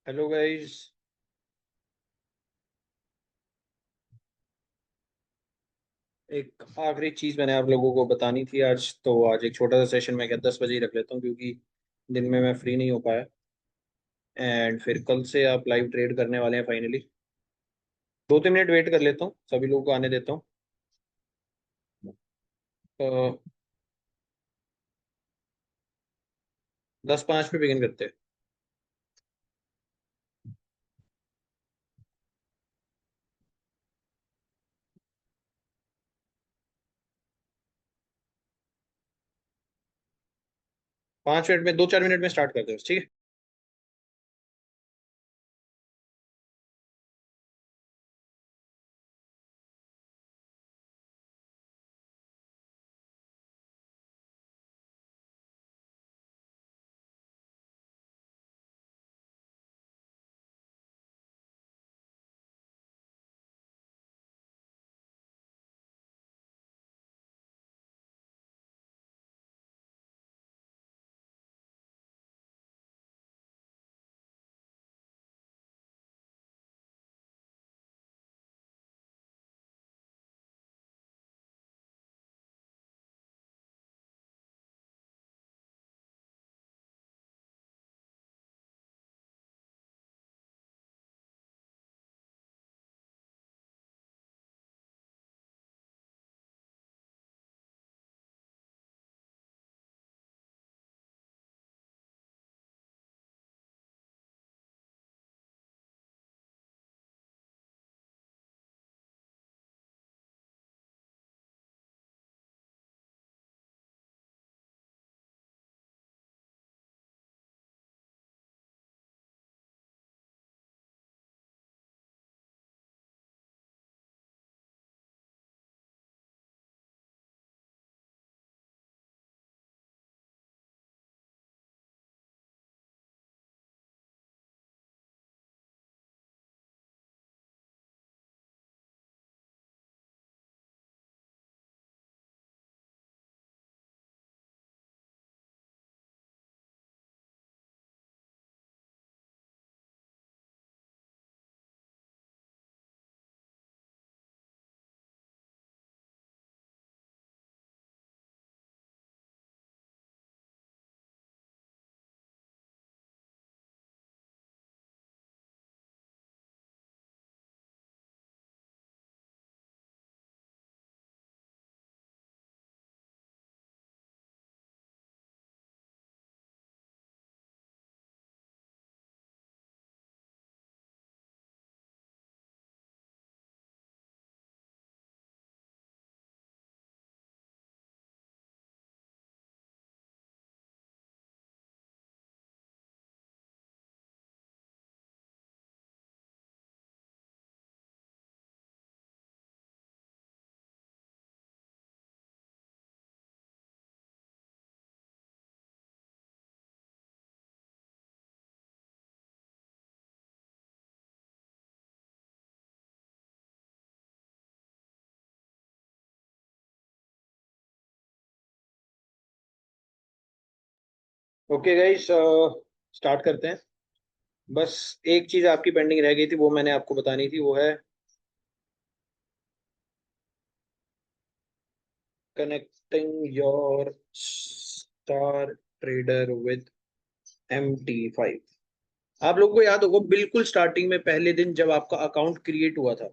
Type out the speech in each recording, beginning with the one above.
Hello guys. एक आखिरी चीज मैंने आप लोगों को बतानी थी आज। तो आज एक छोटा सा सेशन मैं क्या 10 बजे ही रख लेता हूँ, क्योंकि दिन में मैं फ्री नहीं हो पाया। एंड फिर कल से आप लाइव ट्रेड करने वाले हैं फाइनली। 2-3 मिनट वेट कर लेता हूँ, सभी लोगों को आने देता हूँ। तो 10:05 पे बिगिन करते हैं। 5 मिनट में 2-4 मिनट में स्टार्ट करते हैं, ठीक है। ओके गाइस, स्टार्ट करते हैं। बस एक चीज आपकी पेंडिंग रह गई थी, वो मैंने आपको बतानी थी, वो है connecting your star trader with MT5। आप लोगों को याद होगा, बिल्कुल स्टार्टिंग में पहले दिन जब आपका अकाउंट क्रिएट हुआ था,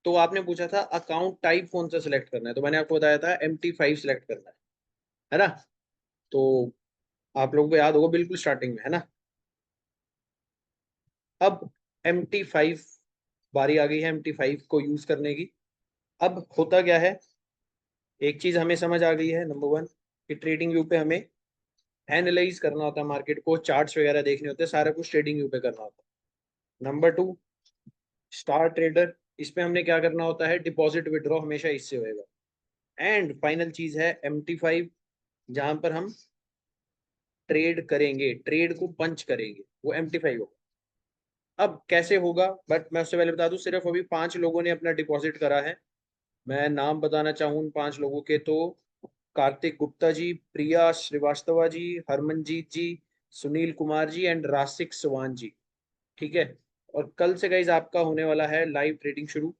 तो आपने पूछा था अकाउंट टाइप कौन सा सिलेक्ट करना है। तो मैंने आपको बताया था MT5 सिलेक्ट करना है ना। तो आप लोगों को याद होगा, बिल्कुल स्टार्टिंग में, है ना। अब MT5 बारी आ गई है MT5 को यूज करने की। अब होता क्या है, एक चीज हमें समझ आ गई है। नंबर वन, कि ट्रेडिंग व्यू पे हमें एनालाइज करना होता है, मार्केट को चार्ट्स वगैरह देखने होते हैं, सारा कुछ ट्रेडिंग व्यू पे करना होता है। नंबर टू, स्टार ट्रेडर, इसमें हमने क्या करना होता है, डिपॉजिट विड्रॉ हमेशा इससे होएगा। एंड फाइनल चीज है MT5, जहां पर हम ट्रेड करेंगे, ट्रेड को पंच करेंगे, वो MT5 होगा। अब कैसे होगा, बट मैं उससे पहले बता दूं, सिर्फ अभी 5 लोगों ने अपना डिपॉजिट करा है। मैं नाम बताना चाहूँ उन 5 लोगों के, तो कार्तिक गुप्ता जी, प्रिया श्रीवास्तवा जी, हरमनजीत जी, सुनील कुमार जी एंड रासिक चौहान जी। ठीक है। और कल से गाइज आपका होने वाला है लाइव ट्रेडिंग शुरू।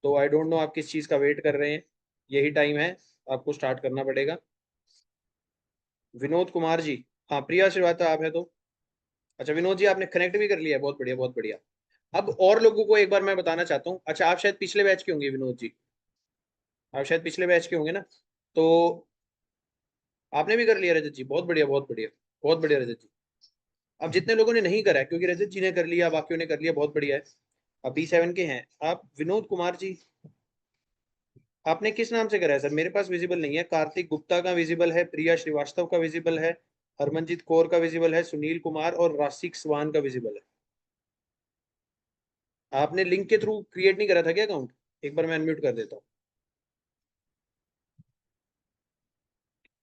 तो आई डोंट नो आप किस चीज का वेट कर रहे हैं, यही टाइम है, आपको स्टार्ट करना पड़ेगा। विनोद कुमार जी, हाँ प्रिया श्रीवास्तव आप है तो। अच्छा विनोद जी आपने कनेक्ट भी कर लिया है, बहुत बढ़िया बहुत बढ़िया। अब और लोगों को एक बार मैं बताना चाहता हूँ, अच्छा आप शायद पिछले बैच के होंगे विनोद जी, आप शायद पिछले बैच के होंगे ना, तो आपने भी कर लिया रजत जी, बहुत बढ़िया बहुत बढ़िया बहुत बढ़िया रजत जी। अब जितने लोगों ने नहीं करा है, क्योंकि रजत जी ने कर लिया बाकियों ने कर लिया, बहुत बढ़िया है। अब B7 के हैं आप, विनोद कुमार जी आपने किस नाम से करा है सर? मेरे पास विजिबल नहीं है। कार्तिक गुप्ता का विजिबल है, प्रिया श्रीवास्तव का विजिबल है, हरमनजीत कौर का विजिबल है, सुनील कुमार और राशिक स्वान का विजिबल है। आपने लिंक के थ्रू क्रिएट नहीं करा था क्या अकाउंट? एक बार मैं अनम्यूट कर देता हूँ।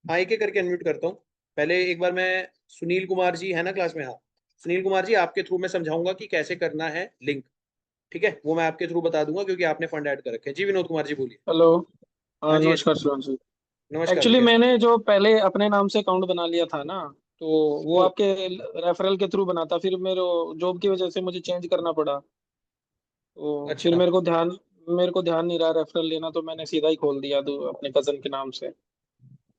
हाँ एक एक करके अनम्यूट करता हूँ। पहले एक बार मैं, सुनील कुमार जी है ना क्लास में? हाँ सुनील कुमार जी आपके थ्रू मैं समझाऊंगा कि कैसे करना है लिंक, ठीक है? वो मैं आपके थ्रू बता दूंगा क्योंकि आपने फंड ऐड कर रखे हैं। जी विनोद कुमार जी बोलिए। हेलो। हाँ हाँ जी हाँ जी, नमस्कार शिवांश जी। नमस्कार एक्चुअली भैया। मैंने जो पहले अपने नाम से अकाउंट बना लिया था ना, तो वो हम्म, आपके रेफरल के थ्रू बना था। फिर मेरे जॉब की वजह से मुझे चेंज करना पड़ा। तो फिर अच्छा मेरे को ध्यान नहीं रहा रेफरल लेना, तो मैंने सीधा ही खोल दिया अपने कजन के नाम से।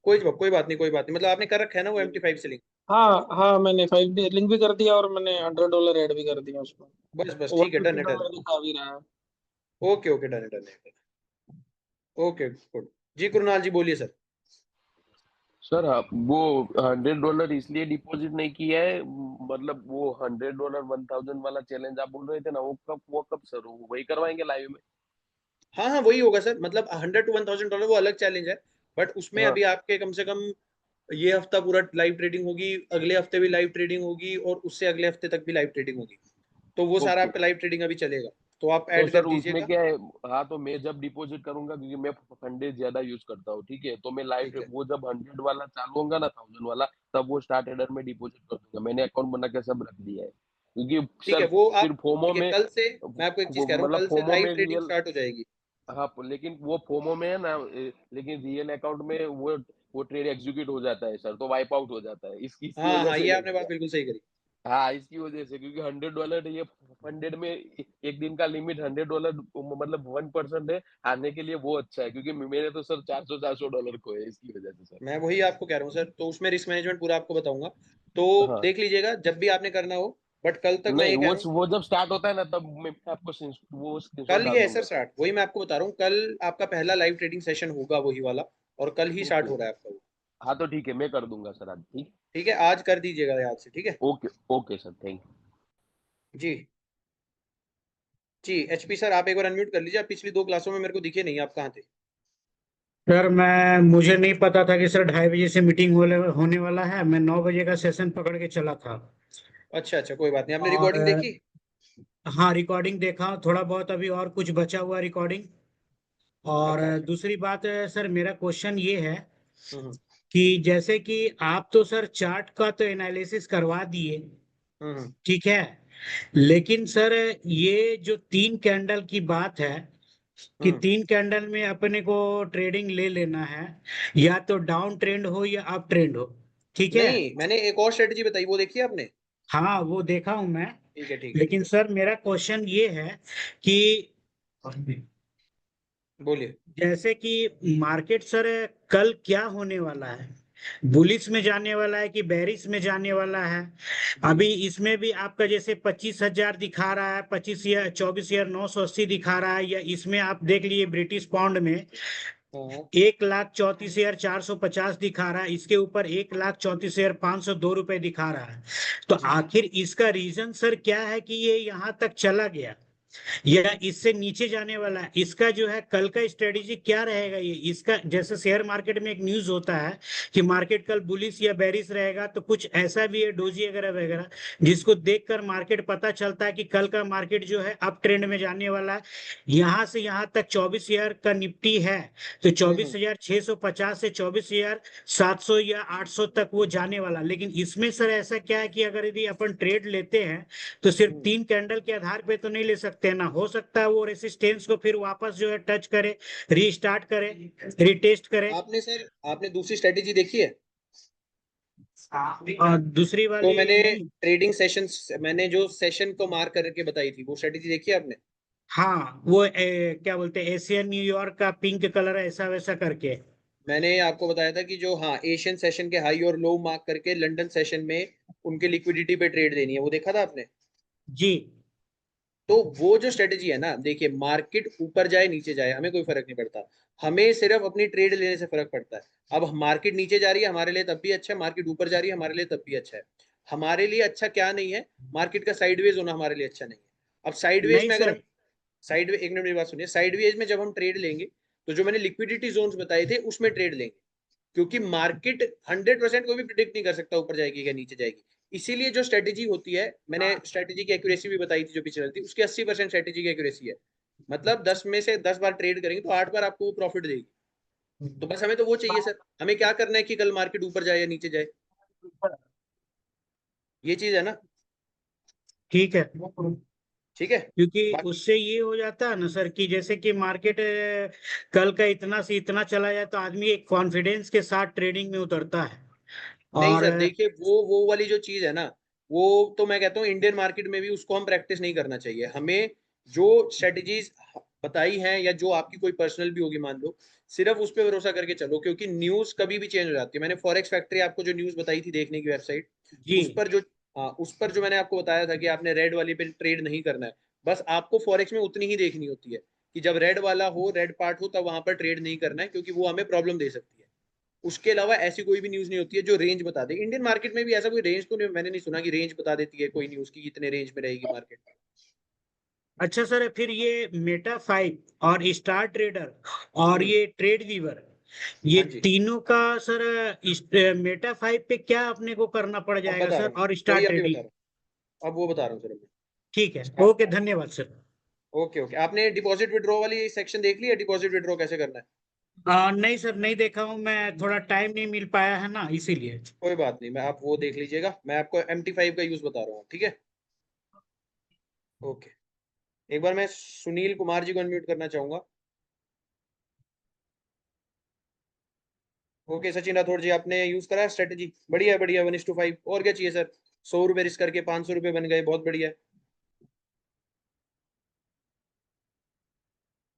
कोई बात नहीं कोई बात नहीं, मतलब आपने कर रखा है ना वो MT5 से लिंक? हाँ हाँ, मैंने फाइल भी लिंक भी कर दिया और मैंने $100 ऐड भी कर दिया उसमें। बस बस वन ठीक है, डन फिफ्टी है डन डॉलर है। दिखा भी रहा है। ओके ओके डन है डन है। Okay good. जी कुरनाल जी बोलिए सर। सर वो $100 इसलिए डिपॉजिट नहीं किया है, मतलब वो $100 1000 वाला चैलेंज आप बोल रहे थे ना, वो कब सर वही करवाएंगे लाइव में? हाँ हाँ वही होगा सर, मतलब 100 to 1000 डॉलर वो अलग चैलेंज है। बट उसमें हाँ। अभी आपके कम से कम ये हफ्ता पूरा लाइव ट्रेडिंग होगी, अगले हफ्ते भी लाइव ट्रेडिंग होगी, और उससे अगले हफ्ते तक भी लाइव ट्रेडिंग होगी। तो वो सारा ओके। आपका लाइव ट्रेडिंग अभी चलेगा, तो आप तो ऐड कर सर उसमें दीजिएगा। क्या है? हाँ, तो मैं जब डिपॉजिट करूंगा, क्योंकि मैं फंडे ज्यादा यूज करता हूँ, ठीक है, तो मैं ठीक लाइव है वो जब 100 वाला चालू होगा ना, 1000 वाला, तब वो स्टार्ट हेडर में डिपॉजिट कर दूंगा। मैंने अकाउंट बना के सब रख दिया है, क्योंकि ठीक है सर वो आप, फिर फोमो ठीक है में कल से, मैं आपको एक चीज कह रहा हूँ, मतलब कल से फोमो लाइव में ट्रेडिंग रियल। स्टार्ट हो जाएगी। हाँ, लेकिन वो फोमो में है ना, लेकिन रियल अकाउंट में वो ट्रेड एग्जीक्यूट हो जाता है सर, तो वाइप आउट हो जाता है, इसकी हाँ वजह हाँ से ये नहीं आपने बात किया। बिल्कुल सही करी। हाँ, इसकी वजह से, क्योंकि $100 ये फंडेड में एक दिन का लिमिट $100, मतलब 1% है हारने के लिए, वो अच्छा है, क्योंकि मैंने तो सर $400 को है, इसकी वजह से सर। मैं वही आपको कह रहा हूँ सर, तो उसमें रिस्क मैनेजमेंट पूरा आपको बताऊंगा, तो हाँ। देख लीजिएगा जब भी आपने करना हो। बट कल तक मैं नहीं, ये कह वो रहा हूँ, वो जब स्टार्ट होता है ना, तब मैं आपको वो स्क्रीनशॉट कल ही डाल है सर दूंगा सर। स्टार्ट, वही मैं आपको बता रहा हूँ, कल आपका पहला लाइव ट्रेडिंग सेशन होगा वही वाला, और कल ही स्टार्ट ओके। हो रहा है आपका वो। हाँ, तो ठीक है, मैं कर दूंगा सर आज, ठीक। ठीक है आज कर दीजिएगा याद से, ठीक है? ओके। ओके सर, थैंक जी जी HP सर आप एक बार अनम्यूट कर लीजिए, आप पिछली दो क्लासों में मेरे को दिखे नहीं, आप कहाँ थे? सर मैं मुझे नहीं पता था कि सर 2:30 बजे से मीटिंग होने वाला है। मैं 9 बजे का सेशन पकड़ के चला था। अच्छा अच्छा कोई बात नहीं, आपने और रिकॉर्डिंग देखी? हाँ रिकॉर्डिंग देखा थोड़ा बहुत, अभी और कुछ बचा हुआ रिकॉर्डिंग। और अच्छा अच्छा। दूसरी बात है सर, मेरा क्वेश्चन ये है हम्म कि जैसे कि आप तो सर चार्ट का तो एनालिसिस करवा दिए, हम्म ठीक है, लेकिन सर ये जो 3 कैंडल की बात है कि हम्म। 3 कैंडल में अपने को ट्रेडिंग ले लेना है, या तो डाउन ट्रेंड हो या अप ट्रेंड हो, ठीक है। नहीं मैंने एक और स्ट्रेटजी बताई, वो देखी है आपने? हाँ वो देखा हूं मैं। ठीक है ठीक है ठीक लेकिन है। सर मेरा क्वेश्चन ये है कि बोलिए। जैसे कि मार्केट सर कल क्या होने वाला है, बुलिश में जाने वाला है कि बेरिश में जाने वाला है? जी। अभी इसमें भी आपका जैसे 25,000 दिखा रहा है, 24,980 दिखा रहा है, या इसमें आप देख लिए ब्रिटिश पाउंड में हाँ 1,34,450 दिखा रहा है, इसके ऊपर 1,34,502 रुपए दिखा रहा है। तो आखिर इसका रीजन सर क्या है कि ये यहाँ तक चला गया, या इससे नीचे जाने वाला है? इसका जो है कल का स्ट्रेटेजी क्या रहेगा? ये इसका जैसे शेयर मार्केट में एक न्यूज होता है कि मार्केट कल बुलिश या बेरिश रहेगा, तो कुछ ऐसा भी है डोजी वगैरह वगैरह, जिसको देखकर मार्केट पता चलता है कि कल का मार्केट जो है अप ट्रेंड में जाने वाला है। यहां से यहां तक 24,000 का निफ्टी है, तो हम्म। 24,650 से 24,700 या 800 तक वो जाने वाला। लेकिन इसमें सर ऐसा क्या है कि अगर यदि अपन ट्रेड लेते हैं तो सिर्फ हम्म। 3 कैंडल के आधार पे तो नहीं ले सकते ना, हो सकता है वो रेसिस्टेंस को फिर वापस जो है टच करे, रीस्टार्ट करे, रिटेस्ट करे। आपने सर, आपने दूसरी स्ट्रेटेजी देखी है? और दूसरी तो वाली मैंने नहीं। ट्रेडिंग सेशन, मैंने जो सेशन को मार्क करके बताई थी वो स्ट्रेटेजी देखी है आपने? हाँ वो क्या बोलते हैं, एशियन न्यूयॉर्क का पिंक कलर ऐसा वैसा करके। मैंने आपको बताया था कि जो, हाँ, एशियन सेशन के हाई और लो मार्क करके लंदन सेशन में उनके लिक्विडिटी पे ट्रेड देनी है, वो देखा था आपने? जी। तो वो जो स्ट्रेटेजी है ना, देखिए, मार्केट ऊपर जाए नीचे जाए हमें कोई फर्क नहीं पड़ता, हमें सिर्फ अपनी ट्रेड लेने से फर्क पड़ता है। अब मार्केट नीचे जा रही है हमारे लिए तब भी अच्छा है, मार्केट ऊपर जा रही है हमारे लिए तब भी अच्छा है। हमारे लिए अच्छा क्या नहीं है? मार्केट का साइडवेज होना हमारे लिए अच्छा नहीं है। अब साइडवेज नहीं में अगर सर। हम, साइडवे एक मिनट मेरी बात सुनिए, साइडवेज में जब हम ट्रेड लेंगे तो जो मैंने लिक्विडिटी जोन्स बताए थे उसमें ट्रेड लेंगे, क्योंकि मार्केट 100% कोई भी प्रिडिक्ट नहीं कर सकता ऊपर जाएगी या नीचे जाएगी। इसीलिए जो स्ट्रेटेजी होती है, मैंने स्ट्रेटेजी की एक्यूरेसी भी बताई थी जो पिछले थी, उसकी 80% स्ट्रेटेजी की एक्यूरेसी है। मतलब 10 में से 10 बार ट्रेड करेंगे तो 8 बार आपको वो प्रॉफिट देगी। तो बस हमें तो वो चाहिए सर, हमें क्या करना है कि कल मार्केट ऊपर जाए या नीचे जाए, ये चीज है ना। ठीक है। ठीक है। क्योंकि बाकी उससे ये हो जाता है ना सर कि जैसे कि मार्केट कल का इतना से इतना चला जाए तो आदमी एक कॉन्फिडेंस के साथ ट्रेडिंग में उतरता है। नहीं और सर, देखिए, वो वाली जो चीज है ना, वो तो मैं कहता हूँ इंडियन मार्केट में भी उसको हम प्रैक्टिस नहीं करना चाहिए। हमें जो स्ट्रेटजीज बताई हैं या जो आपकी कोई पर्सनल भी होगी मान लो, सिर्फ उस पर भरोसा करके चलो, क्योंकि न्यूज कभी भी चेंज हो जाती है। मैंने फॉरेक्स फैक्ट्री आपको जो न्यूज बताई थी देखने की वेबसाइट, जी। उस पर जो, हाँ, उस पर जो मैंने आपको बताया था कि आपने रेड वाली पे ट्रेड नहीं करना है, बस आपको फॉरेक्स में उतनी ही देखनी होती है कि जब रेड वाला हो, रेड पार्ट हो, तब वहां पर ट्रेड नहीं करना है, क्योंकि वो हमें प्रॉब्लम दे सकती है। उसके अलावा ऐसी कोई भी न्यूज नहीं होती है जो रेंज बता दे। इंडियन मार्केट में भी ऐसा कोई रेंज तो नहीं, मैंने नहीं सुना कि रेंज बता देती है कोई न्यूज की इतने रेंज में रहेगी मार्केट। अच्छा सर, फिर ये मेटा 5 और स्टार ट्रेडर और ये ट्रेड वीवर, ये हाँ जी, तीनों का सर मेटा 5 पे क्या अपने को करना पड़ अब जाएगा बता सर, रहा हूँ, और स्टार वही अभी बता ट्रेडिंग? रहा हूँ, अब वो बता रहा हूँ सर। ठीक है, अभी ओके, धन्यवाद सर। ओके ओके, आपने डिपॉजिट विड्रॉ वाली सेक्शन देख लिया, डिपॉजिट विड्रॉ कैसे करना है? नहीं सर, नहीं देखा हूँ मैं, थोड़ा टाइम नहीं मिल पाया है ना इसीलिए। कोई बात नहीं, मैं, आप वो देख लीजिएगा, मैं आपको MT5 का यूज बता रहा हूँ, ठीक है? ओके। एक बार मैं सुनील कुमार जी को अनम्यूट करना चाहूंगा। ओके, सचिन राठौड़ जी, आपने यूज करा स्ट्रेटेजी, बढ़िया बढ़िया, 1:5, और क्या चाहिए सर? 100 रुपये रिस्क करके 500 रुपये बन गए, बहुत बढ़िया।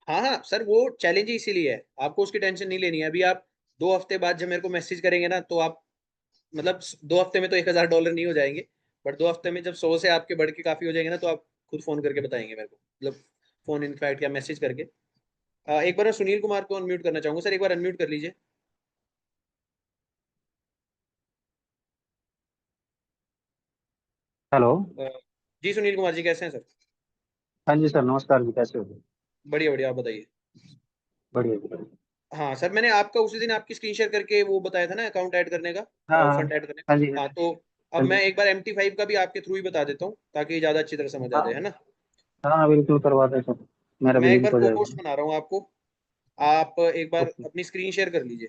हाँ हाँ सर, वो चैलेंज ही इसीलिए है, आपको उसकी टेंशन नहीं लेनी है। अभी आप 2 हफ्ते बाद जब मेरे को मैसेज करेंगे ना, तो आप, मतलब 2 हफ्ते में तो $1000 नहीं हो जाएंगे, बट 2 हफ्ते में जब 100 से आपके बढ़ के काफी हो जाएंगे ना, तो आप खुद फोन करके बताएंगे मेरे को, मतलब फोन इनफैक्ट या मैसेज करके। एक बार मैं सुनील कुमार को अनम्यूट करना चाहूंगा सर, एक बार अनम्यूट कर लीजिए। हेलो। अ, जी सुनील कुमार जी, कैसे हैं सर? हाँ जी सर, नमस्कार जी, कैसे हो? बढ़िया बढ़िया, आप बताइए। बढ़िया जी, बढ़िया। हाँ सर, मैंने आपका उसी दिन आपकी स्क्रीन शेयर करके वो बताया था ना, अकाउंट ऐड करने का, हाँ हाँ। फंड ऐड करने हाँ जी, का। हाँ, तो अब हाँ मैं जी। एक बार MT5 का भी आपके थ्रू ही बता देता हूँ ताकि ज़्यादा अच्छी तरह समझ आ हाँ जाए, है ना। हाँ, बिल्कुल करवा दे सर, मेरा भी मैं एक लिंक बार हो को जाएगा। होस्ट बना रहा हूँ आपको, आप एक बार ओके। अपनी स्क्रीन शेयर कर लीजिए।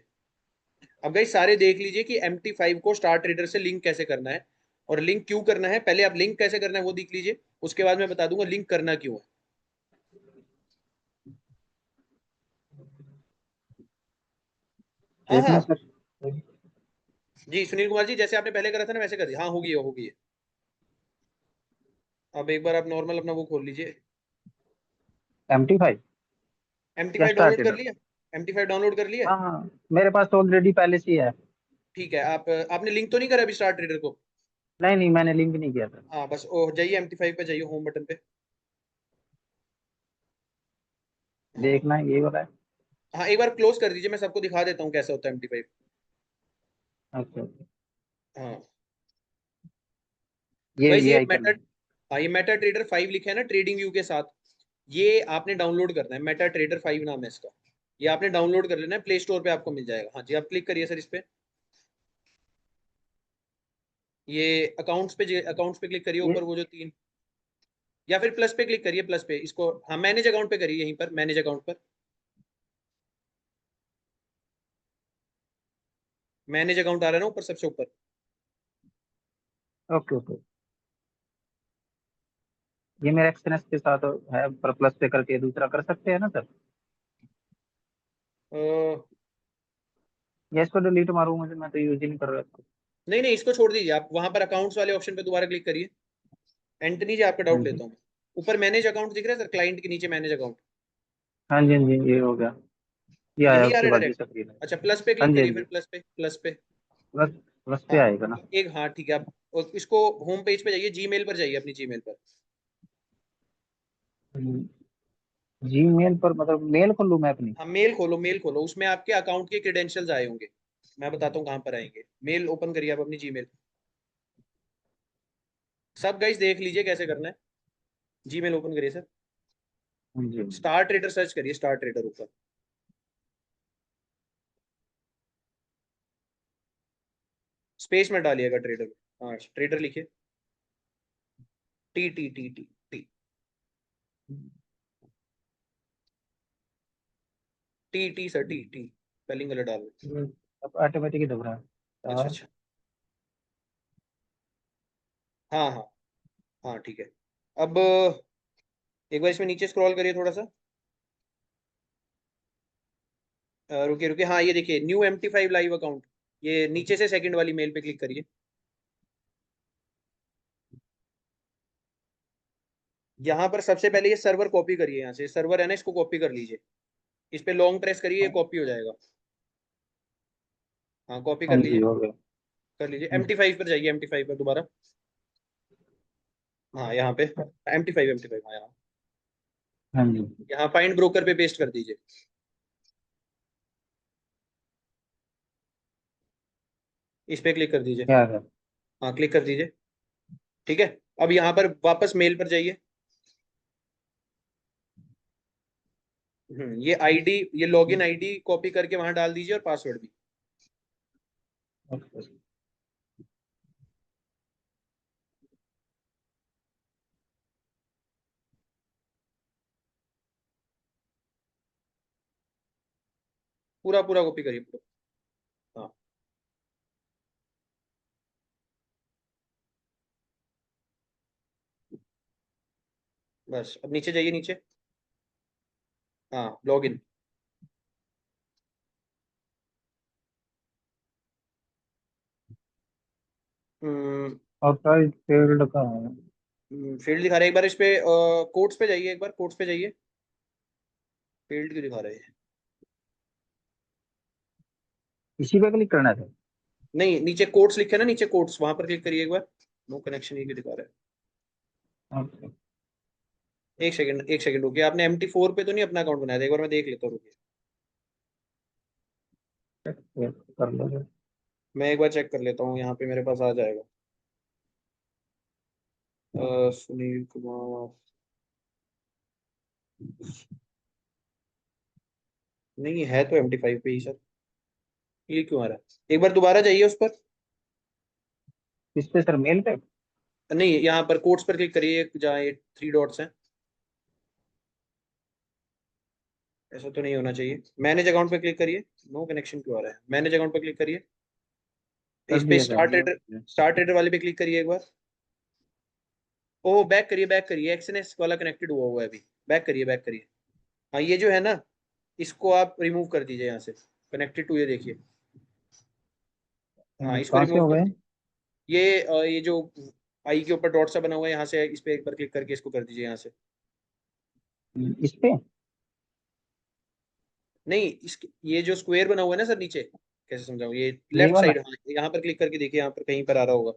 अब गाइस सारे देख लीजिए कि MT5 को स्टार ट्रेडर से लिंक कैसे करना है, और लिंक क्यों करना है। पहले आप लिंक कैसे करना है वो देख लीजिए, उसके बाद मैं बता दूंगा लिंक करना क्यों है। हाँ देखना हाँ, सर। जी सुनील कुमार जी, जैसे आपने पहले करा था ना वैसे कर दिया, हाँ होगी है, होगी है। अब एक बार आप नॉर्मल अपना वो खोल लीजिए। MT5 या MT5 स्टार डाउनलोड कर ट्रेडर? लिया? MT5 डाउनलोड कर लिया? हाँ हाँ, मेरे पास तो ऑलरेडी पहले से ही है। ठीक है, आप, आपने लिंक तो नहीं करा अभी स्टार ट्रेडर को? नहीं नहीं, मैंने लिंक नहीं किया था। हाँ बस ओ जाइए, MT5 पे जाइए, होम बटन पे। हाँ देखना है, यही वाला है। हाँ, एक बार क्लोज कर दीजिए, मैं सबको दिखा देता हूँ कैसा होता है MT5। अच्छा अच्छा। हाँ ये वैसे ये आइकन मेटा, है। हाँ ये मेटा ट्रेडर 5 लिखा है ना ट्रेडिंग व्यू के साथ, ये आपने डाउनलोड करना है, मेटा ट्रेडर 5 नाम है इसका। ये आपने डाउनलोड कर लेना है, प्ले स्टोर पे आपको मिल जाएगा। हाँ जी, आप क्लिक करिए सर इस पे, ये अकाउंट्स पे क्लिक करिए, ये ऊपर वो जो तीन, या फिर प्लस पे क्लिक करिए, प्लस पे इसको, हाँ मैनेज अकाउंट पे करिए, यहीं पर मैनेज अकाउंट पर, मैनेज अकाउंट आ रहा है ना ऊपर, सबसे ऊपर। Okay okay. ये मेरे एक्सपीरियंस के साथ है, पर प्लस पे करके दूसरा कर सकते हैं ना सर? अ, या इसको डिलीट मारूँ, मुझे, मैं तो यूज ही नहीं कर रहा इसको। नहीं नहीं, इसको छोड़ दीजिए, आप वहां पर अकाउंट्स वाले ऑप्शन पे दोबारा क्लिक करिए। एंटनी जी, आपका हाँ डाउट जी लेता हूँ। ऊपर मैनेज अकाउंट दिख रहा है सर, क्लाइंट के नीचे मैनेज अकाउंट, हाँ जी हाँ जी, ये हो गया, ये आया यही आ उसके रहा है बाद ये डायरेक्ट। सक्रिय है। अच्छा, प्लस पे हाँ क्लिक जी हाँ करिए, फिर जी, प्लस पे। प्लस प्लस पे हाँ, आएगा ना। एक, हाँ ठीक है, आप और इसको होम पेज पे जाइए, जीमेल पर जाइए, अपनी जीमेल पर। जीमेल पर मतलब मेल खोलूं लूँ मैं अपनी? हाँ, मेल खोलो, उसमें आपके अकाउंट के क्रेडेंशियल्स आए होंगे। मैं बताता हूँ कहाँ पर आएंगे। मेल ओपन करिए आप अपनी जीमेल। सब गाइस देख लीजिए कैसे करना है। जीमेल ओपन करिए सर। हाँ जी स्टार ट्रेडर सर्च करिए, स्टार ट्रेडर ऊपर। स्पेस में डालिएगा ट्रेडर। हाँ, ट्रेडर लिखिए, T T T T T T T sir, T T spelling गलत डाल रहे हैं। अब ऑटोमेटिक ही दब रहा है। अच्छा स्टार अच्छा, हाँ हाँ हाँ ठीक है। अब एक बार इसमें नीचे स्क्रॉल करिए थोड़ा सा। रुकिए रुकिए, हाँ ये देखिए, न्यू MT5 लाइव अकाउंट, ये नीचे से सेकंड वाली मेल पे क्लिक करिए। यहाँ पर सबसे पहले ये सर्वर कॉपी करिए, यहाँ से सर्वर है ना, इसको कॉपी कर लीजिए। इस पे लॉन्ग प्रेस करिए, ये कॉपी हो जाएगा। हाँ, कॉपी हाँ कर जी लीजिए, हो गया। कर लीजिए। MT5 पर जाइए, MT5 पर दोबारा। हाँ यहाँ पे MT5, हाँ यहाँ। हाँ जी यहाँ फाइंड ब्रोकर पे पेस्ट कर दीजिए। इस पे क्लिक कर दीजिए। क्या है? हाँ, क्लिक कर दीजिए। ठीक है, अब यहाँ पर वापस मेल पर जाइए। ये आईडी, ये लॉगिन आईडी कॉपी करके वहां डाल दीजिए, और पासवर्ड भी। ओके। पूरा पूरा कॉपी करिए पूरा। हाँ, बस अब नीचे जाइए, नीचे। हाँ, लॉगिन। ऑथराइज फील्ड का है। फील्ड दिखा रहा है, एक बार इस पे कोड्स पे जाइए, एक बार कोड्स पे जाइए। फील्ड क्यों दिखा रहा है? इसी पे क्लिक करना था। नहीं, नीचे कोड्स लिखे ना, नीचे कोड्स, वहां पर क्लिक करिए एक बार। नो कनेक्शन, ये क्यों दिखा रहा ओके, है? एक सेकंड रुकिए, आपने MT4 पे तो नहीं अपना अकाउंट बनाया था? एक बार मैं देख लेता हूँ, रुकिए। कर लो। मैं एक बार चेक कर लेता हूँ, यहाँ पे मेरे पास आ जाएगा। सुनील कुमार, नहीं है तो MT5 पे ही सर। ये क्यों आ रहा है? एक बार दोबारा जाइए उस पर। इस पे सर मेल पे? नहीं, यहाँ पर कोड्स पर क्लिक करिए, जहाँ ये 3 डॉट्स हैं। ऐसा तो नहीं होना चाहिए। मैनेज अकाउंट पे क्लिक करिए। नो कनेक्शन क्यों आ रहा है? मैनेज अकाउंट पे क्लिक करिए। कर इस पे दिया कर दिया। स्टार ट्रेडर वाले पे क्लिक करिए एक बार। ओह, बैक करिए, बैक करिए, एक्सएनएस वाला कनेक्टेड हुआ हुआ है अभी। बैक करिए, बैक करिए। हाँ, ये जो है ना, इसको आप रिमूव कर दीजिए यहाँ से। कनेक्टेड टू, ये देखिए। हाँ, इसको कहाँ से रिमूव हो कर गए? दीजिए। ये जो आई के ऊपर डॉट सा बना हुआ है, यहाँ से इस पे एक बार क्लिक करके इसको कर दीजिए यहाँ से। इस पे? नहीं, इसके, ये जो स्क्वायर बना हुआ है ना सर नीचे, कैसे समझाऊं, ये ये लेफ्ट वाला साइड, हाँ यहाँ पर क्लिक करके देखिए, यहाँ पर कहीं पर आ रहा होगा।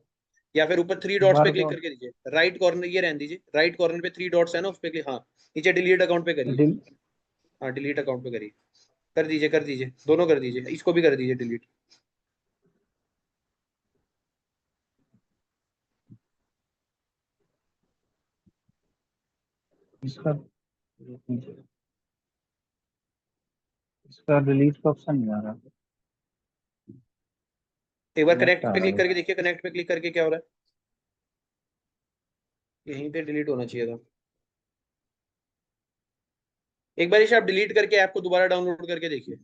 या फिर ऊपर 3 डॉट्स पे बार क्लिक बार करके दीजिए, राइट कॉर्नर, ये रहने दीजिए, राइट कॉर्नर पे 3 डॉट्स है ना, उस पे क्लिक, हाँ। नीचे डिलीट अकाउंट पे करिए। डिल हाँ, डिलीट अकाउंट पे करिए। कर दीजिए, दोनों कर दीजिए, इसको भी कर दीजिए डिलीट। इसका इसका डिलीट का ऑप्शन नहीं आ रहा। एक बार नेक्स्ट कनेक्ट आ पे रहा क्लिक है। करके देखिए, कनेक्ट पे क्लिक करके क्या हो रहा है? यहीं पे डिलीट होना चाहिए था। एक बार इसे आप डिलीट करके ऐप को दोबारा डाउनलोड करके देखिए,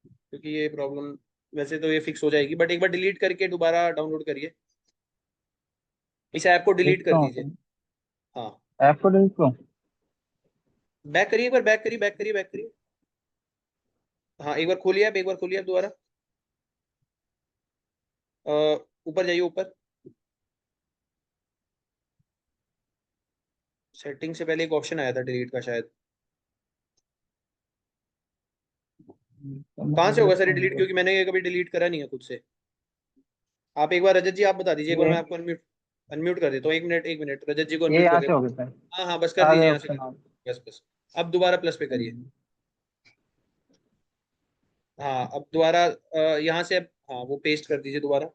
क्योंकि ये प्रॉब्लम, वैसे तो ये फिक्स हो जाएगी, बट एक बार डिलीट करके दोबारा डाउनलोड करिए। इस ऐप को डिलीट कर देखता दीजिए। हूँ। हाँ, ऐप को डिलीट करो। बैक करिए, एक बार बैक करिए, बैक करिए। हाँ, एक बार खोलिए आप, दोबारा। ऊपर जाइए, ऊपर सेटिंग से पहले एक ऑप्शन आया था डिलीट का शायद। कहाँ से होगा सर डिलीट, क्योंकि मैंने ये कभी डिलीट करा नहीं है खुद से। आप एक बार रजत जी आप बता दीजिए, एक बार ये मैं आपको अनम्यूट अनम्यूट कर देता हूँ। 1 मिनट 1 मिनट, रजत जी को ये अनम्यूट कर यहाँ से देता हो हूँ। गया सर। हाँ हाँ बस कर आ दीजिए, गए यहाँ से कर ऑप्शन आ दीजिए, बस बस। अब दोबारा प्लस पे करिए। गए। हाँ अब दोबारा यहाँ से हाँ वो पेस्ट कर दीजिए दोबारा।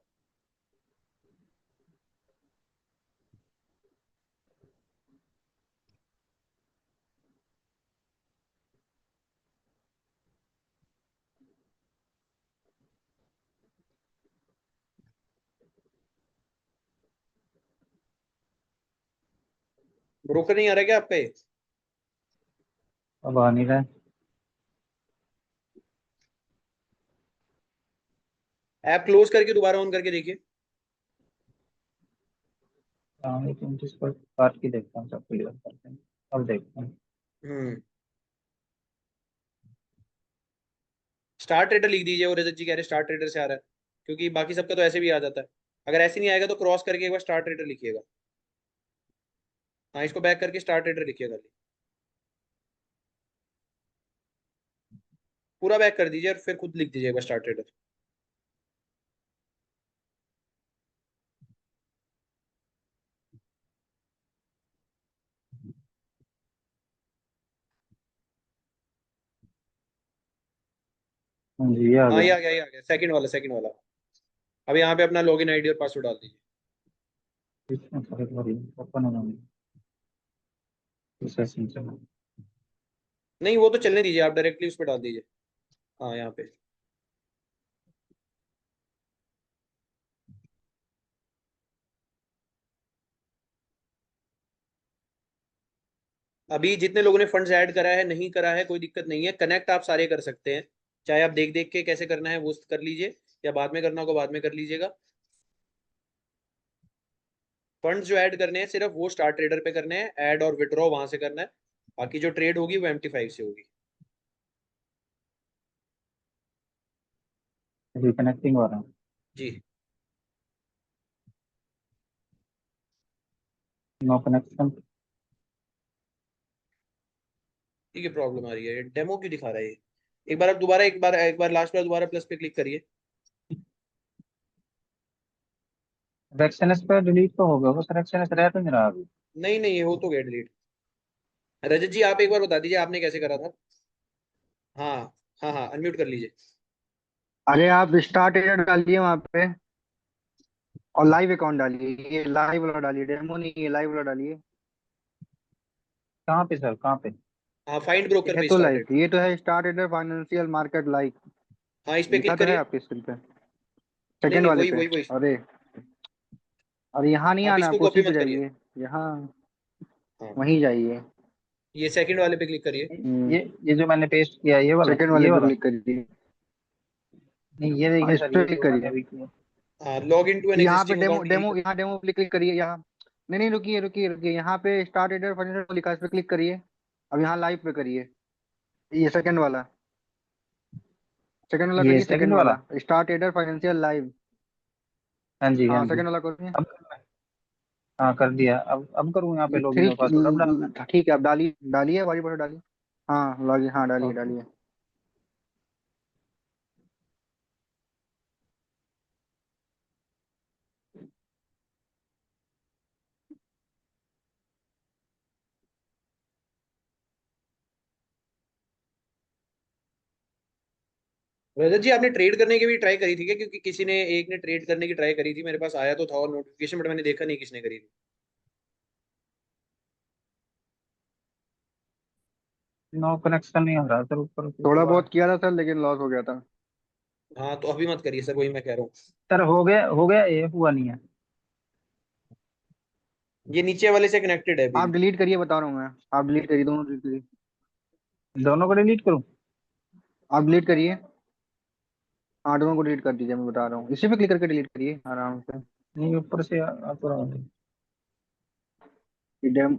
ब्रोकर नहीं आ रहा क्या आप पे? अब आ नहीं रहा है। ऐप क्लोज करके दोबारा ऑन करके देखिए। हाँ, एक मिनट इसको काट के देखता हूँ, सब क्लियर करते हैं। अब देखते हैं। हम्म स्टार ट्रेडर लिख दीजिए, वो रजत जी कह रहे स्टार ट्रेडर से आ रहा है, क्योंकि बाकी सबका तो ऐसे भी आ जाता है। अगर ऐसे नहीं आएगा तो क्रॉस करके एक बार स्टार ट्रेडर लिखिएगा। हाँ इसको बैक करके स्टार ट्रेडर लिखिएगा, पूरा बैक कर दीजिए और फिर खुद लिख दीजिए एक बार स्टार ट्रेडर। हाँ जी, ये आ हाँ गया। ये आ गया सेकंड वाला, सेकंड वाला। अब यहाँ पे अपना लॉगिन आईडी और पासवर्ड डाल दीजिए। इसमें फर्क हो रही है, ओपन होना नहीं। प्रोसेसिंग चला। नहीं वो तो चलने दीजिए, आप डायरेक्टली उस पर डाल दीजिए। हाँ यहाँ पे अभी जितने लोगों ने फंड्स ऐड करा है नहीं करा है कोई दिक्कत नहीं है, कनेक्ट आप सारे कर सकते हैं। चाहे आप देख देख के कैसे करना है वो कर लीजिए, या बाद में करना होगा बाद में कर लीजिएगा। फंड्स जो ऐड करने हैं सिर्फ वो स्टार ट्रेडर पे करने हैं, ऐड और विड्रॉ वहां से करना है। बाकी जो ट्रेड होगी वो MT5 से होगी। अभी कनेक्टिंग हो रहा है। जी नो कनेक्शन। ठीक है, प्रॉब्लम आ रही है, डेमो क्यों दिखा रहा है ये? एक बार आप दोबारा एक बार लास्ट बार दोबारा प्लस पे क्लिक करिए। एक्सएनएस पे डिलीट तो हो गया वो सर, एक्सएनएस रह तो नहीं रहा अभी। नहीं नहीं ये हो तो गया डिलीट। रजत जी आप एक बार बता दीजिए आपने कैसे करा था। हाँ हाँ हाँ अनम्यूट कर लीजिए। अरे आप स्टार्ट एरर डालिए वहां पे और लाइव अकाउंट डालिए, ये लाइव वाला डालिए, डेमो नहीं ये लाइव वाला डालिए। कहाँ पे सर, कहाँ पे? हाँ फाइंड ब्रोकर है पे तो स्टार्टेड। लाइव, ये तो है start error financial market live, हाँ इस पे लिखा क्लिक तो है करिए। आपके स्क्रीन पे, नहीं सेकंड नहीं वाले वही पे। वही वही। अरे अरे यहाँ नहीं आप आना, इसको आप कॉपी उसी पे मत करिए। जाइए, यहाँ हाँ वहीं जाइए। ये सेकंड वाले पे क्लिक करिए। ये जो मैंने पेस्ट किया ये वाला, सेकंड ये वाले पे वाला? क्लिक करिए। नहीं ये हाँ देखिए इस सर, पे ये क्लिक जो मैंने करिए, अभी किया। हाँ लॉग इन टू एन यहाँ पे एग्जिस्टिंग डेमो अकाउंट यही डेमो कर। यहाँ डेमो पे क्लिक करिए यहाँ। नहीं नहीं रुकिए रुकिए रुकिए, यहाँ पे स्टार्ट एरर फाइनेंशियल लिखा है, इस पे क्लिक करिए। अब यहाँ लाइव पे करिए, ये सेकंड वाला, सेकंड वाला ये करिए, सेकंड सेकंड वाला? वाला स्टार्ट एडर फाइनेंशियल लाइव। हाँ जी, हाँ हाँ जी। सेकंड वाला करिए। अब हाँ कर दिया। अब करूँ यहाँ पे लॉगिन और ठीक पासवर्ड अब डालना ठीक है, अब डालिए डालिए वाली पर डालिए। हाँ लॉगिन, हाँ है? डालिए ओके। डालिए। रजत जी आपने ट्रेड करने की भी ट्राई करी थी क्या? क्योंकि किसी ने एक ने ट्रेड करने की ट्राई करी थी, मेरे पास आया तो था और नोटिफिकेशन, बट मैंने देखा नहीं किसने करी थी। नो कनेक्शन नहीं हो रहा सर, ऊपर से थोड़ा दोबारा। बहुत किया था सर लेकिन लॉस हो गया था। हाँ तो अभी मत करिए सर, वही मैं कह रहा हूँ। सर हो गया, ये हुआ नहीं है। ये नीचे वाले से कनेक्टेड है अभी आप भी। डिलीट करिए, बता रहा हूँ मैं, आप डिलीट करिए, दोनों डिलीट करिए। दोनों को डिलीट करूँ? आप डिलीट करिए, हाँ दोनों को डिलीट कर दीजिए, मैं बता रहा हूँ, इसी पे क्लिक करके डिलीट करिए आराम से। नहीं ऊपर से आ तो रहा हूँ। ये डेम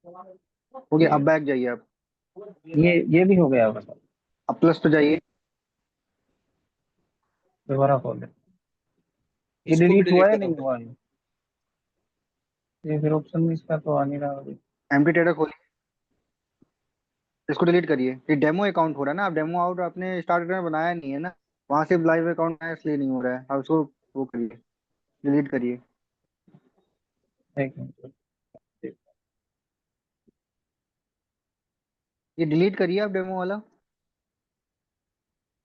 हो गया, अब बैक जाइए आप। ये भी हो गया होगा। अब प्लस पे जाइए। दोबारा खोल दे। ये इसको भी डिलीट हुआ डिलीट है करना नहीं पड़ेगा। हुआ ये फिर ऑप्शन में इसका तो आ नहीं रहा अभी। एम्प्टी ट्रेडर खोलिए, इसको डिलीट करिए। ये डेमो अकाउंट हो रहा है ना, आप डेमो आउट आपने स्टार्ट में बनाया नहीं है ना, वहां से लाइव अकाउंट है इसलिए नहीं हो रहा है। अब उसको वो करिए, डिलीट करिए। एक मिनट। ये डिलीट करिए आप डेमो वाला।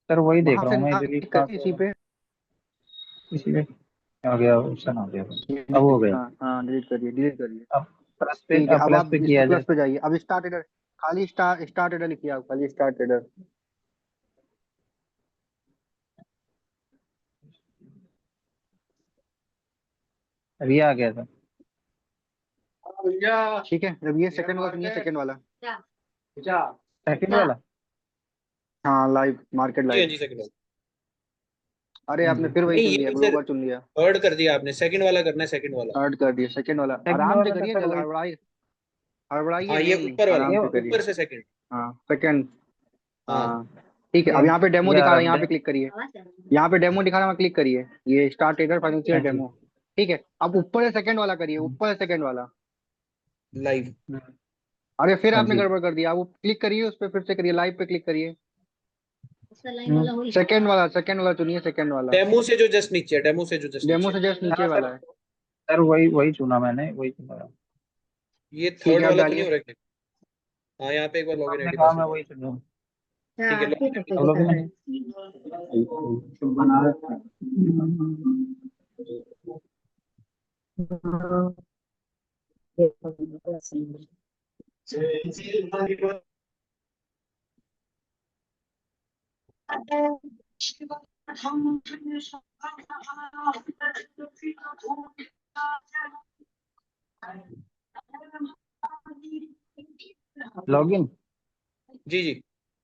सर वही देख वहां रहा से हूँ मैं, ना डिलीट क्लिक कहाँ करिए से इसी होगा। पे। आ गया ऑप्शन, आ गया। अब हो गया। हाँ हाँ, डिलीट करिए, डिलीट करिए। अब प्लस पे, ठीक है, अब अब प्लस आप पे इस पे किया प्लस जाए पे तो। जाइए। अब स्टार्ट एडर, खाली स्टार्ट एडर लिखिए आप, खाली स्टार्ट एडर। अभी आ गया था। ठीक है, अब ये सेकंड वाला सुनिए, सेकंड वाला। सेकंड वाला। हाँ, लाइव मार्केट जी हाँ लाइव। जी, सेकंड वाला। अरे हाँ आपने जी। फिर वही नहीं, चुन ये लिया, भी सर ग्लोबल चुन लिया। थर्ड कर दिया आपने, सेकंड वाला करना है, सेकंड वाला। थर्ड कर दिया, सेकंड वाला। सेकंड आराम से वाला तो करिए, सर जल वही। हड़बड़ाइए हाँ, ये नहीं, ऊपर वाला, आराम ये से करिए। ऊपर से सेकंड। हाँ, सेकंड। हाँ। हाँ, ठीक है। ये अब यहाँ पे डेमो ये आ दिखा रहा रहा है, यहाँ पे है। क्लिक करिए। यहाँ पे डेमो दिखा रहा है, क्लिक करिए। ये स्टार्ट ट्रेडर फाइनेंशियल हाँ जी। डेमो। ठीक है, अब ऊपर से सेकंड वाला करिए, ऊपर से सेकंड वाला। लाइव। अरे फिर हाँ आपने जी। गड़बड़ कर दिया, आप वो क्लिक करिए उस पर, फिर से करिए, लाइव पे क्लिक करिए। हम्म। सेकंड वाला चुनिए, सेकंड वाला। डेमो से जो जस्ट नीचे है, डेमो से जो जस्ट डेमो नीचे है। से जस्ट नीचे हाँ वाला सर। है। सर वही वही चुना मैंने, वही चुना। ये ठीक थर्ड है, आप वाला तो नहीं डालिए। हो रहा है? हाँ, यहाँ पे एक बार जो लॉगिन आपने आईडी कहा मैं पासवर्ड। वही चुना। ठीक है, लॉगिन आईडी अब लोग पासवर्ड। नहीं। लॉगिन। जी जी।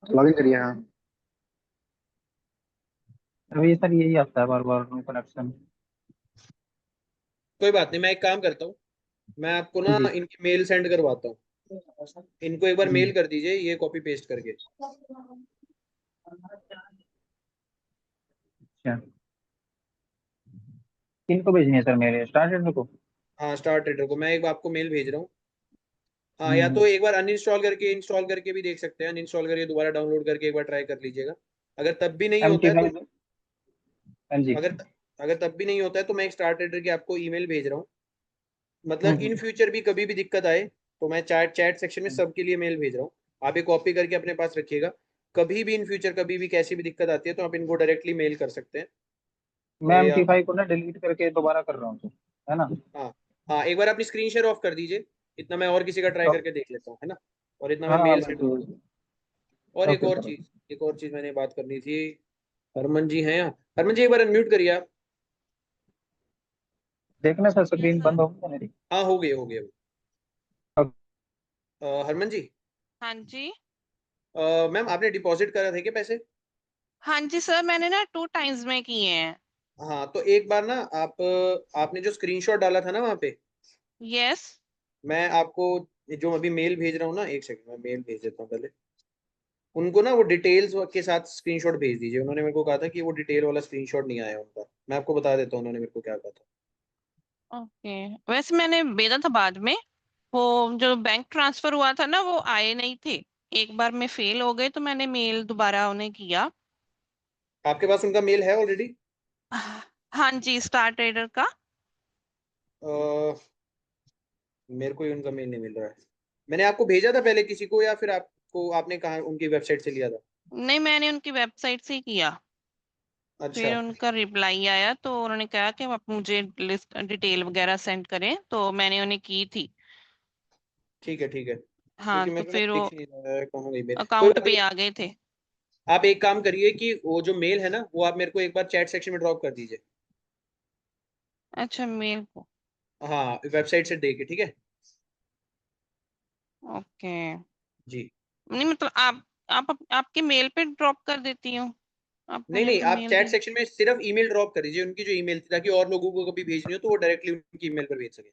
लॉगिन करिए, हाँ। अभी सर यही आता है बार बार, नो कनेक्शन। कोई बात नहीं, मैं एक काम करता हूँ, मैं आपको ना जी इनकी मेल सेंड करवाता हूँ। इनको एक बार जी। मेल कर दीजिए, ये कॉपी पेस्ट करके। अच्छा, किनको भेजनी है सर, मेरे स्टार्टेड को? हाँ, स्टार ट्रेडर को मैं एक बार आपको मेल भेज रहा हूँ। हाँ, या हम्म। तो एक बार अनइंस्टॉल करके इंस्टॉल करके भी देख सकते हैं, अनइंस्टॉल करके दोबारा डाउनलोड करके एक बार ट्राई कर लीजिएगा। अगर तब भी नहीं होता है तो, MT5। हाँ जी। अगर अगर तब भी नहीं होता है तो मैं एक स्टार ट्रेडर की आपको ईमेल भेज रहा हूँ। मतलब इन हम्म। फ्यूचर भी कभी भी दिक्कत आए तो मैं चैट चैट सेक्शन में सबके लिए मेल भेज रहा हूँ। आप ये कॉपी करके अपने पास रखिएगा। कभी भी इन फ्यूचर कभी भी कैसी भी दिक्कत आती है तो आप इनको डायरेक्टली मेल कर सकते हैं। मैं तो ये आप, MT5 को ना डिलीट करके दोबारा कर रहा हूँ तो, है ना? हाँ हाँ, एक बार अपनी स्क्रीन शेयर ऑफ कर दीजिए। इतना मैं और किसी का ट्राई तो करके देख लेता हूँ, है ना। और इतना मैं हाँ मेल सेंड कर बिल्कुल। दूँ। और ओके सर। एक और चीज मैंने बात करनी थी। हरमन जी हैं यहाँ? हरमन जी एक बार अनम्यूट करिए आप। देखना सर, यस स्क्रीन सर। बंद होगी मेरी। हाँ, हो गए। अब हरमन जी, हाँ जी। मैम आपने डिपॉजिट करा थे क्या पैसे? हाँ जी सर, मैंने ना 2 टाइम्स में किए हैं। हाँ, तो एक बार ना आप आपने जो स्क्रीनशॉट डाला था ना वहाँ पे, यस। मैं आपको जो अभी मेल भेज रहा हूँ ना, एक सेकंड में मेल भेज देता हूँ पहले। उनको ना वो डिटेल्स के साथ स्क्रीनशॉट भेज दीजिए। उन्होंने मेरे को कहा था कि वो डिटेल वाला स्क्रीनशॉट नहीं आया उनका। मैं आपको बता देता हूँ उन्होंने मेरे को क्या कहा था। ओके। वैसे मैंने भेजा था बाद में। वो जो बैंक ट्रांसफर हुआ था ना, वो आए नहीं थे। एक बार में फेल हो गए तो मैंने मेल दोबारा उन्हें किया। आपके पास उनका मेल है ऑलरेडी? हाँ जी, स्टार ट्रेडर का। मेरे को ही उनका मेल नहीं मिल रहा है। मैंने आपको भेजा था पहले किसी को, या फिर आपको आपने कहा उनकी वेबसाइट से लिया था? नहीं, मैंने उनकी वेबसाइट से ही किया। अच्छा, फिर उनका रिप्लाई आया तो उन्होंने कहा कि आप मुझे लिस्ट डिटेल वगैरह सेंड करें, तो मैंने उन्हें की थी। ठीक है ठीक है। हाँ, क्योंकि तो मेरे को ना फिर वो दिख नहीं रहा है कहाँ गई मेल। कोई अकाउंट बात पे नहीं। आ गए थे। आप एक काम करिए कि वो जो मेल है ना, वो आप मेरे को एक बार चैट सेक्शन में ड्रॉप कर दीजिए। अच्छा, मेल को। हाँ, वेबसाइट से देके, ठीक है। ओके। जी। नहीं मतलब आपके मेल पे ड्रॉप कर देती हूँ। आप नहीं मुझे नहीं, अपना आप मेल चैट दे। सेक्शन में सिर्फ ईमेल ड्रॉप कर दीजिए, उनकी जो ईमेल थी, ताकि और लोगों को कभी भेजनी हो तो वो डायरेक्टली उनकी ईमेल पर भेज सके।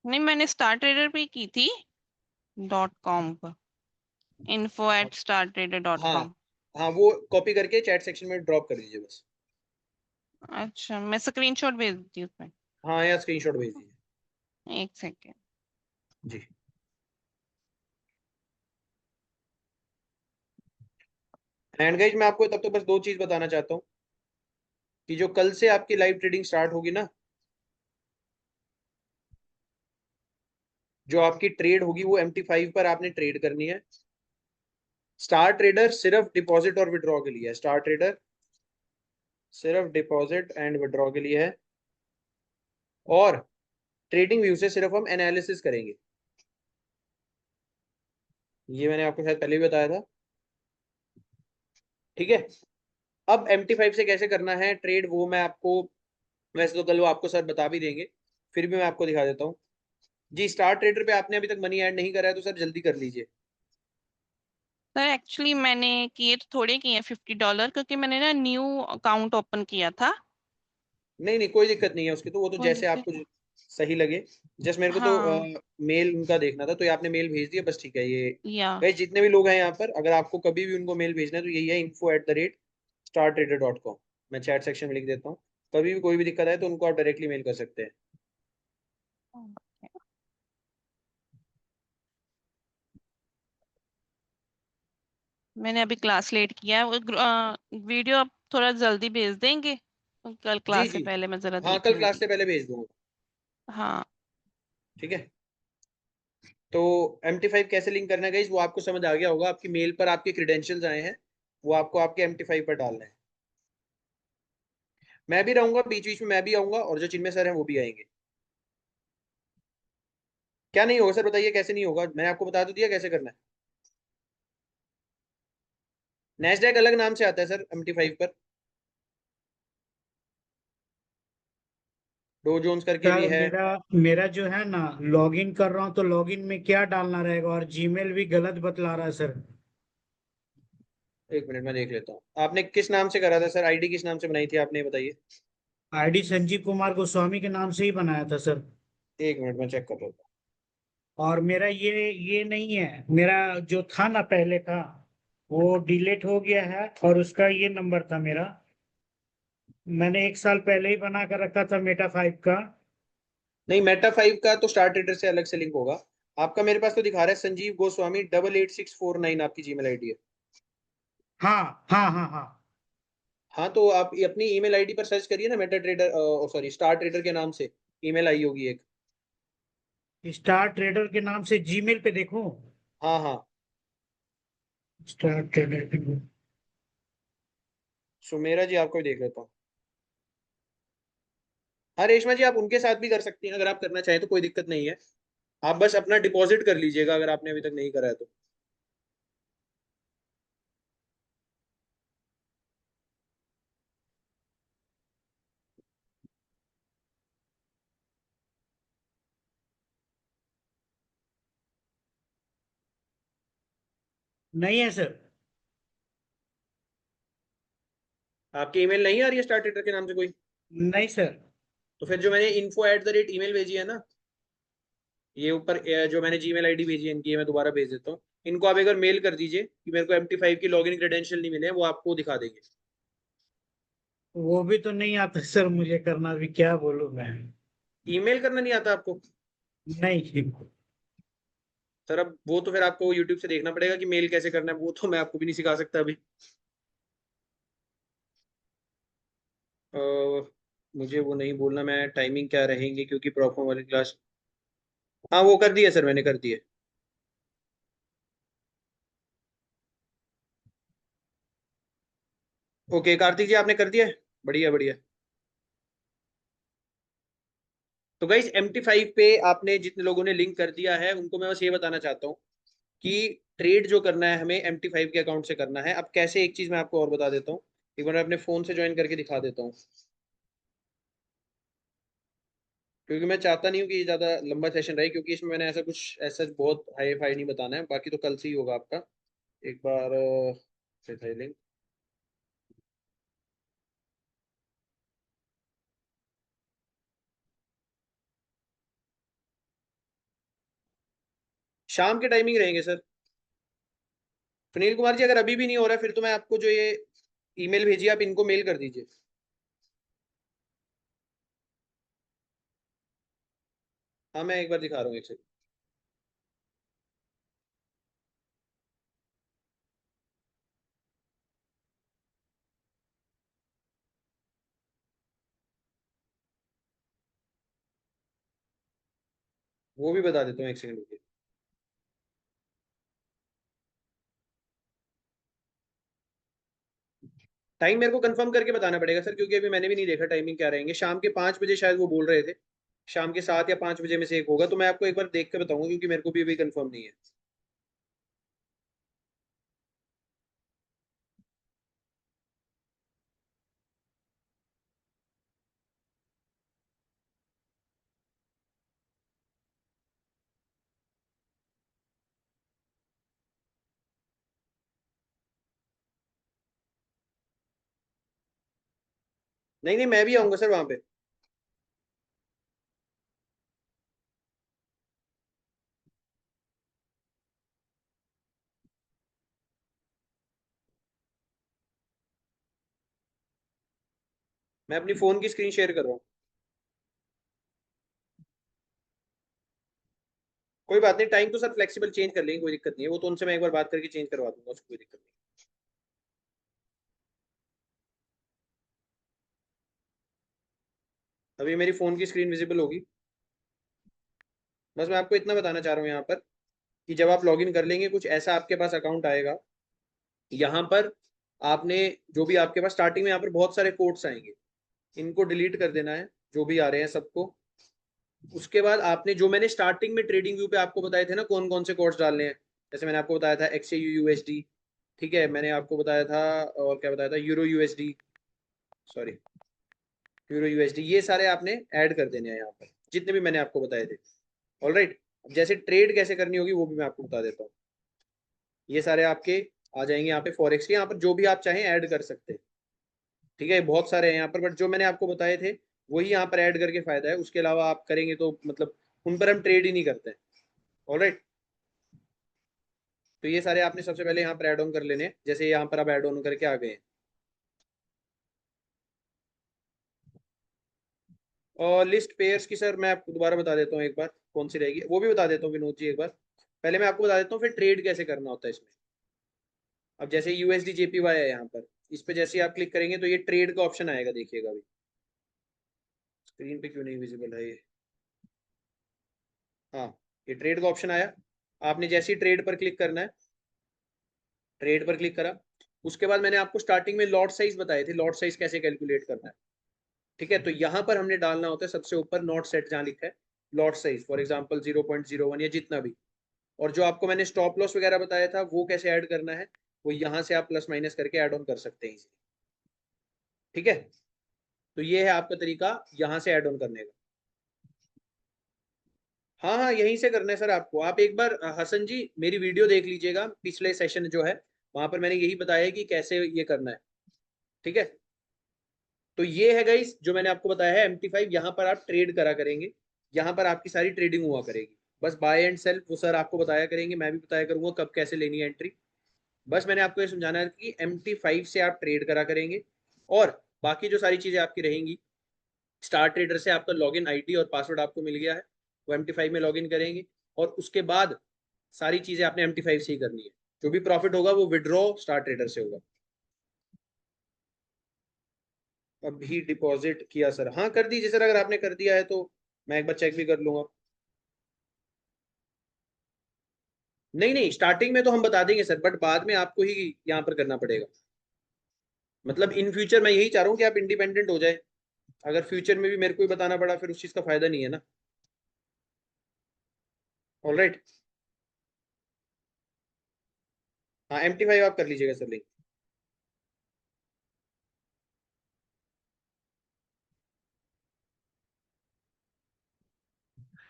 नहीं, मैंने स्टार ट्रेडर पे ही की थी। .com पर info@startrader.com। हाँ हाँ, वो कॉपी करके चैट सेक्शन में ड्रॉप कर दीजिए बस। अच्छा, मैं स्क्रीनशॉट भेज देती हूँ उसमें। हाँ, या स्क्रीनशॉट भेज दीजिए। एक सेकेंड। जी। एंड गाइज, मैं आपको तब तो बस दो चीज बताना चाहता हूँ कि जो कल से आपकी लाइव ट्रेडिंग स्टार्ट होगी ना, जो आपकी ट्रेड होगी वो MT5 पर आपने ट्रेड करनी है। स्टार ट्रेडर सिर्फ डिपॉजिट और विड्रॉ के लिए है। स्टार ट्रेडर सिर्फ डिपॉजिट एंड विड्रॉ के लिए है, और ट्रेडिंग व्यू से सिर्फ हम एनालिसिस करेंगे। ये मैंने आपको शायद पहले भी बताया था। ठीक है। अब MT5 से कैसे करना है ट्रेड, वो मैं आपको, वैसे तो कल वो आपको सर बता भी देंगे, फिर भी मैं आपको दिखा देता हूँ। जी, स्टार ट्रेडर पे आपने अभी तक मनी ऐड नहीं करा है तो सर जल्दी कर लीजिए। सर एक्चुअली मैंने किए तो थोड़े किए $50, क्योंकि मैंने ना न्यू अकाउंट ओपन किया था। नहीं नहीं, कोई दिक्कत नहीं है उसकी, तो वो तो कोई जैसे दिक्कत आपको नहीं। सही लगे। जस्ट मेरे को तो हाँ, मेल उनका देखना था, तो ये आपने मेल भेज दिया, बस ठीक है। ये या गाइस जितने भी लोग हैं यहाँ पर, अगर आपको कभी भी उनको मेल भेजना है तो यही है, info@startrader.com। मैं चैट सेक्शन में लिख देता हूँ। कभी भी कोई भी दिक्कत आए तो उनको आप डायरेक्टली मेल कर सकते हैं। मैंने अभी क्लास लेट किया है। वीडियो आप थोड़ा जल्दी भेज देंगे, कल जी क्लास से जी, पहले मैं जरा हाँ देख कल क्लास लूंगी। से पहले भेज दूंगा। हाँ। ठीक है। तो MT5 कैसे लिंक करना है गाइस, वो आपको समझ आ गया होगा। आपकी मेल पर आपके क्रेडेंशियल्स आए हैं, वो आपको आपके MT5 पर डालना है। मैं भी रहूंगा बीच बीच में, मैं भी आऊंगा, और जो चिन्मय सर हैं वो भी आएंगे। क्या नहीं होगा सर, बताइए कैसे नहीं होगा, मैंने आपको बता तो दिया कैसे करना है। नैस्डैक अलग नाम से आता है सर MT5 पर, डो जोन्स करके भी सर है। मेरा मेरा जो है ना, लॉगिन कर रहा हूँ तो लॉगिन में क्या डालना रहेगा, और जीमेल भी गलत बतला रहा है सर। एक मिनट में देख लेता हूँ, आपने किस नाम से करा था सर, आईडी किस नाम से बनाई थी आपने, ये बताइए। आईडी संजीव कुमार गोस्वामी के नाम से ही बनाया था सर। एक मिनट में चेक कर लेता और मेरा ये नहीं है, मेरा जो था ना पहले का, वो डिलीट हो गया है, और उसका ये नंबर था मेरा। मैंने एक साल पहले ही बना कर रखा था मेटा 5 का। हूँ। नहीं, मेटा 5 का तो स्टार ट्रेडर से अलग से लिंक होगा। आपका मेरे पास तो दिखा रहा है संजीव गोस्वामी 888649 आपकी जीमेल आईडी है। हाँ हाँ हाँ हाँ। हाँ, तो आप ये अपनी ईमेल आईडी पर सर्च करिए ना, Meta trader, sorry star trader के नाम से ईमेल आई होगी एक। स्टार ट्रेडर के नाम से जीमेल पे देखूं? हाँ हाँ। Star trader. सुमेरा जी, आपको भी देख लेता हूँ। हाँ रेशमा जी, आप उनके साथ भी कर सकती हैं, अगर आप करना चाहें तो कोई दिक्कत नहीं है। आप बस अपना डिपॉजिट कर लीजिएगा अगर आपने अभी तक नहीं करा है तो। नहीं है सर। आपकी ईमेल नहीं आ रही है स्टार ट्रेडर के नाम से कोई? नहीं सर। तो फिर जो मैंने info@email भेजी है ना, ये ऊपर जो मैंने जीमेल आईडी भेजी है इनकी, ये मैं दोबारा भेज देता हूँ। इनको आप एक बार मेल कर दीजिए कि मेरे को MT5 की लॉगिन क्रेडेंशियल नहीं मिले हैं, वो आपको दिखा देंगे। वो भी तो नहीं आता सर, मुझे करना भी क्या बोलूं मैं। ईमेल करना नहीं आता आपको? नहीं। सर अब वो तो फिर आपको यूट्यूब से देखना पड़ेगा कि मेल कैसे करना है, वो तो मैं आपको भी नहीं सिखा सकता अभी। अ, मुझे वो नहीं बोलना, मैं टाइमिंग क्या रहेंगे क्योंकि प्रॉब्लम वाली क्लास। हाँ वो कर दिया सर, मैंने कर दिया। ओके कार्तिक जी, आपने कर दिया है? बढ़िया बढ़िया। तो गाइस MT5 पे आपने जितने लोगों ने लिंक कर दिया है उनको मैं बस ये बताना चाहता हूँ कि ट्रेड जो करना है हमें MT5 के अकाउंट से करना है। अब कैसे, एक चीज मैं आपको और बता देता हूँ। एक बार मैं अपने फोन से ज्वाइन करके दिखा देता हूँ, क्योंकि मैं चाहता नहीं हूँ कि ये ज्यादा लंबा सेशन रहे, क्योंकि इसमें मैंने ऐसा कुछ ऐसा बहुत हाई फाई नहीं बताना है, बाकी तो कल से ही होगा आपका। एक बार लिंक। शाम के टाइमिंग रहेंगे सर। सुनील कुमार जी, अगर अभी भी नहीं हो रहा है फिर तो मैं आपको जो ये ईमेल भेजिए आप इनको मेल कर दीजिए। हाँ मैं एक बार दिखा रहा हूँ, एक सेकंड। वो भी बता देता हूँ, एक सेकंड रुकिए। टाइम मेरे को कंफर्म करके बताना पड़ेगा सर, क्योंकि अभी मैंने भी नहीं देखा टाइमिंग क्या रहेंगे। शाम के 5 बजे शायद वो बोल रहे थे, शाम के 7 या 5 बजे में से एक होगा, तो मैं आपको एक बार देख के बताऊंगा क्योंकि मेरे को भी अभी कंफर्म नहीं है। नहीं नहीं, मैं भी आऊंगा सर वहां पे। मैं अपनी फोन की स्क्रीन शेयर कर रहा हूँ। कोई बात नहीं, टाइम तो सर फ्लेक्सिबल चेंज कर लेंगे, कोई दिक्कत नहीं है। वो तो उनसे मैं एक बार बात करके चेंज करवा दूंगा, उसको कोई दिक्कत नहीं। अभी मेरी फोन की स्क्रीन विजिबल होगी। बस मैं आपको इतना बताना चाह रहा हूँ यहाँ पर कि जब आप लॉगिन कर लेंगे कुछ ऐसा आपके पास अकाउंट आएगा। यहाँ पर आपने जो भी आपके पास स्टार्टिंग में यहाँ पर बहुत सारे कोड्स आएंगे, इनको डिलीट कर देना है, जो भी आ रहे हैं सबको। उसके बाद आपने जो मैंने स्टार्टिंग में ट्रेडिंग व्यू पे आपको बताए थे ना कौन कौन से कोड्स डालने हैं, जैसे मैंने आपको बताया था XAU USD, ठीक है, मैंने आपको बताया था और क्या बताया था, euro USD, sorry euro USD, ये सारे आपने ऐड कर देने हैं यहाँ पर, जितने भी मैंने आपको बताए थे। ऑलराइट, अब जैसे ट्रेड कैसे करनी होगी वो भी मैं आपको बता देता हूँ। ये सारे आपके आ जाएंगे यहाँ पे फॉरेक्स के, यहाँ पर जो भी आप चाहें ऐड कर सकते हैं, ठीक है, बहुत सारे हैं यहाँ पर, बट जो मैंने आपको बताए थे वही यहाँ पर ऐड करके फायदा है। उसके अलावा आप करेंगे तो मतलब उन पर हम ट्रेड ही नहीं करते हैं। ऑलराइट, तो ये सारे आपने सबसे पहले यहाँ पर ऐड ऑन कर लेने हैं, जैसे यहाँ पर आप ऐड ऑन करके आ गए हैं। और लिस्ट पेयर्स की सर मैं आपको दोबारा बता देता हूँ एक बार कौन सी रहेगी, वो भी बता देता हूँ विनोद जी एक बार। पहले मैं आपको बता देता हूँ फिर ट्रेड कैसे करना होता है इसमें। अब जैसे USD JPY है यहाँ पर, इस पे जैसे आप क्लिक करेंगे तो ये ट्रेड का ऑप्शन आएगा, देखिएगा अभी स्क्रीन पे क्यों नहीं विजिबल है ये। हाँ, ये ट्रेड का ऑप्शन आया, आपने जैसे ही ट्रेड पर क्लिक करना है, ट्रेड पर क्लिक करा। उसके बाद मैंने आपको स्टार्टिंग में लॉट साइज बताए थे, लॉट साइज कैसे कैलकुलेट करना है, ठीक है। तो यहाँ पर हमने डालना होता है सबसे ऊपर नॉट सेट, जहाँ लिखा है लॉट साइज, फॉर एग्जांपल 0.01 या जितना भी। और जो आपको मैंने स्टॉप लॉस वगैरह बताया था वो कैसे ऐड करना है, वो यहाँ से आप प्लस माइनस करके ऐड ऑन कर सकते हैं इसे, ठीक है। तो ये है आपका तरीका यहाँ से ऐड ऑन करने का। हाँ हाँ, यहीं से करना है सर आपको। आप एक बार हसन जी मेरी वीडियो देख लीजिएगा, पिछले सेशन जो है वहां पर मैंने यही बताया है कि कैसे ये करना है, ठीक है। तो ये है गाइस जो मैंने आपको बताया है MT5, यहाँ पर आप ट्रेड करा करेंगे, यहाँ पर आपकी सारी ट्रेडिंग हुआ करेगी। बस बाय एंड सेल वो सर आपको बताया करेंगे, मैं भी बताया करूंगा कब कैसे लेनी है एंट्री। बस मैंने आपको ये समझाना है कि MT5 से आप ट्रेड करा करेंगे, और बाकी जो सारी चीजें आपकी रहेंगी, स्टार ट्रेडर से आपका लॉगिन ID और पासवर्ड आपको मिल गया है, वो MT5 में लॉगिन करेंगे, और उसके बाद सारी चीजें आपने MT5 से ही करनी है। जो भी प्रॉफिट होगा वो विड्रॉ स्टार ट्रेडर से होगा। अभी डिपॉजिट किया सर, हाँ कर दीजिए सर, अगर आपने कर दिया है तो मैं एक बार चेक भी कर लूंगा। नहीं नहीं, स्टार्टिंग में तो हम बता देंगे सर, बट बाद में आपको ही यहाँ पर करना पड़ेगा। मतलब इन फ्यूचर मैं यही चाह रहा हूँ कि आप इंडिपेंडेंट हो जाए, अगर फ्यूचर में भी मेरे को ही बताना पड़ा फिर उस चीज का फायदा नहीं है ना। ऑलराइट, हाँ MT5 आप कर लीजिएगा सर लिंक।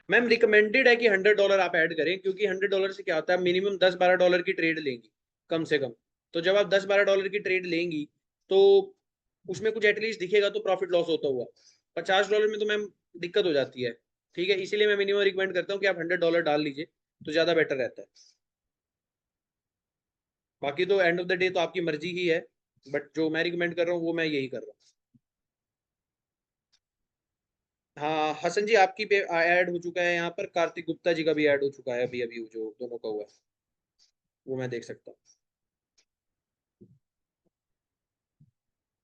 मैम रिकमेंडेड है कि $100 आप ऐड करें, क्योंकि $100 से क्या होता है, मिनिमम 10-12 डॉलर की ट्रेड लेंगी कम से कम। तो जब आप 10-12 डॉलर की ट्रेड लेंगी तो उसमें कुछ एटलीस्ट दिखेगा तो प्रॉफिट लॉस होता हुआ। $50 में तो मैम दिक्कत हो जाती है, ठीक है। इसीलिए मैं मिनिमम रिकमेंड करता हूँ कि आप $100 डाल लीजिए, तो ज्यादा बेटर रहता है। बाकी तो एंड ऑफ द डे तो आपकी मर्जी ही है, बट जो मैं रिकमेंड कर रहा हूँ वो मैं यही कर रहा हूँ। हाँ हसन जी, आपकी पे ऐड हो चुका है यहाँ पर, कार्तिक गुप्ता जी का भी ऐड हो चुका है अभी अभी, जो दोनों का हुआ है वो मैं देख सकता हूँ।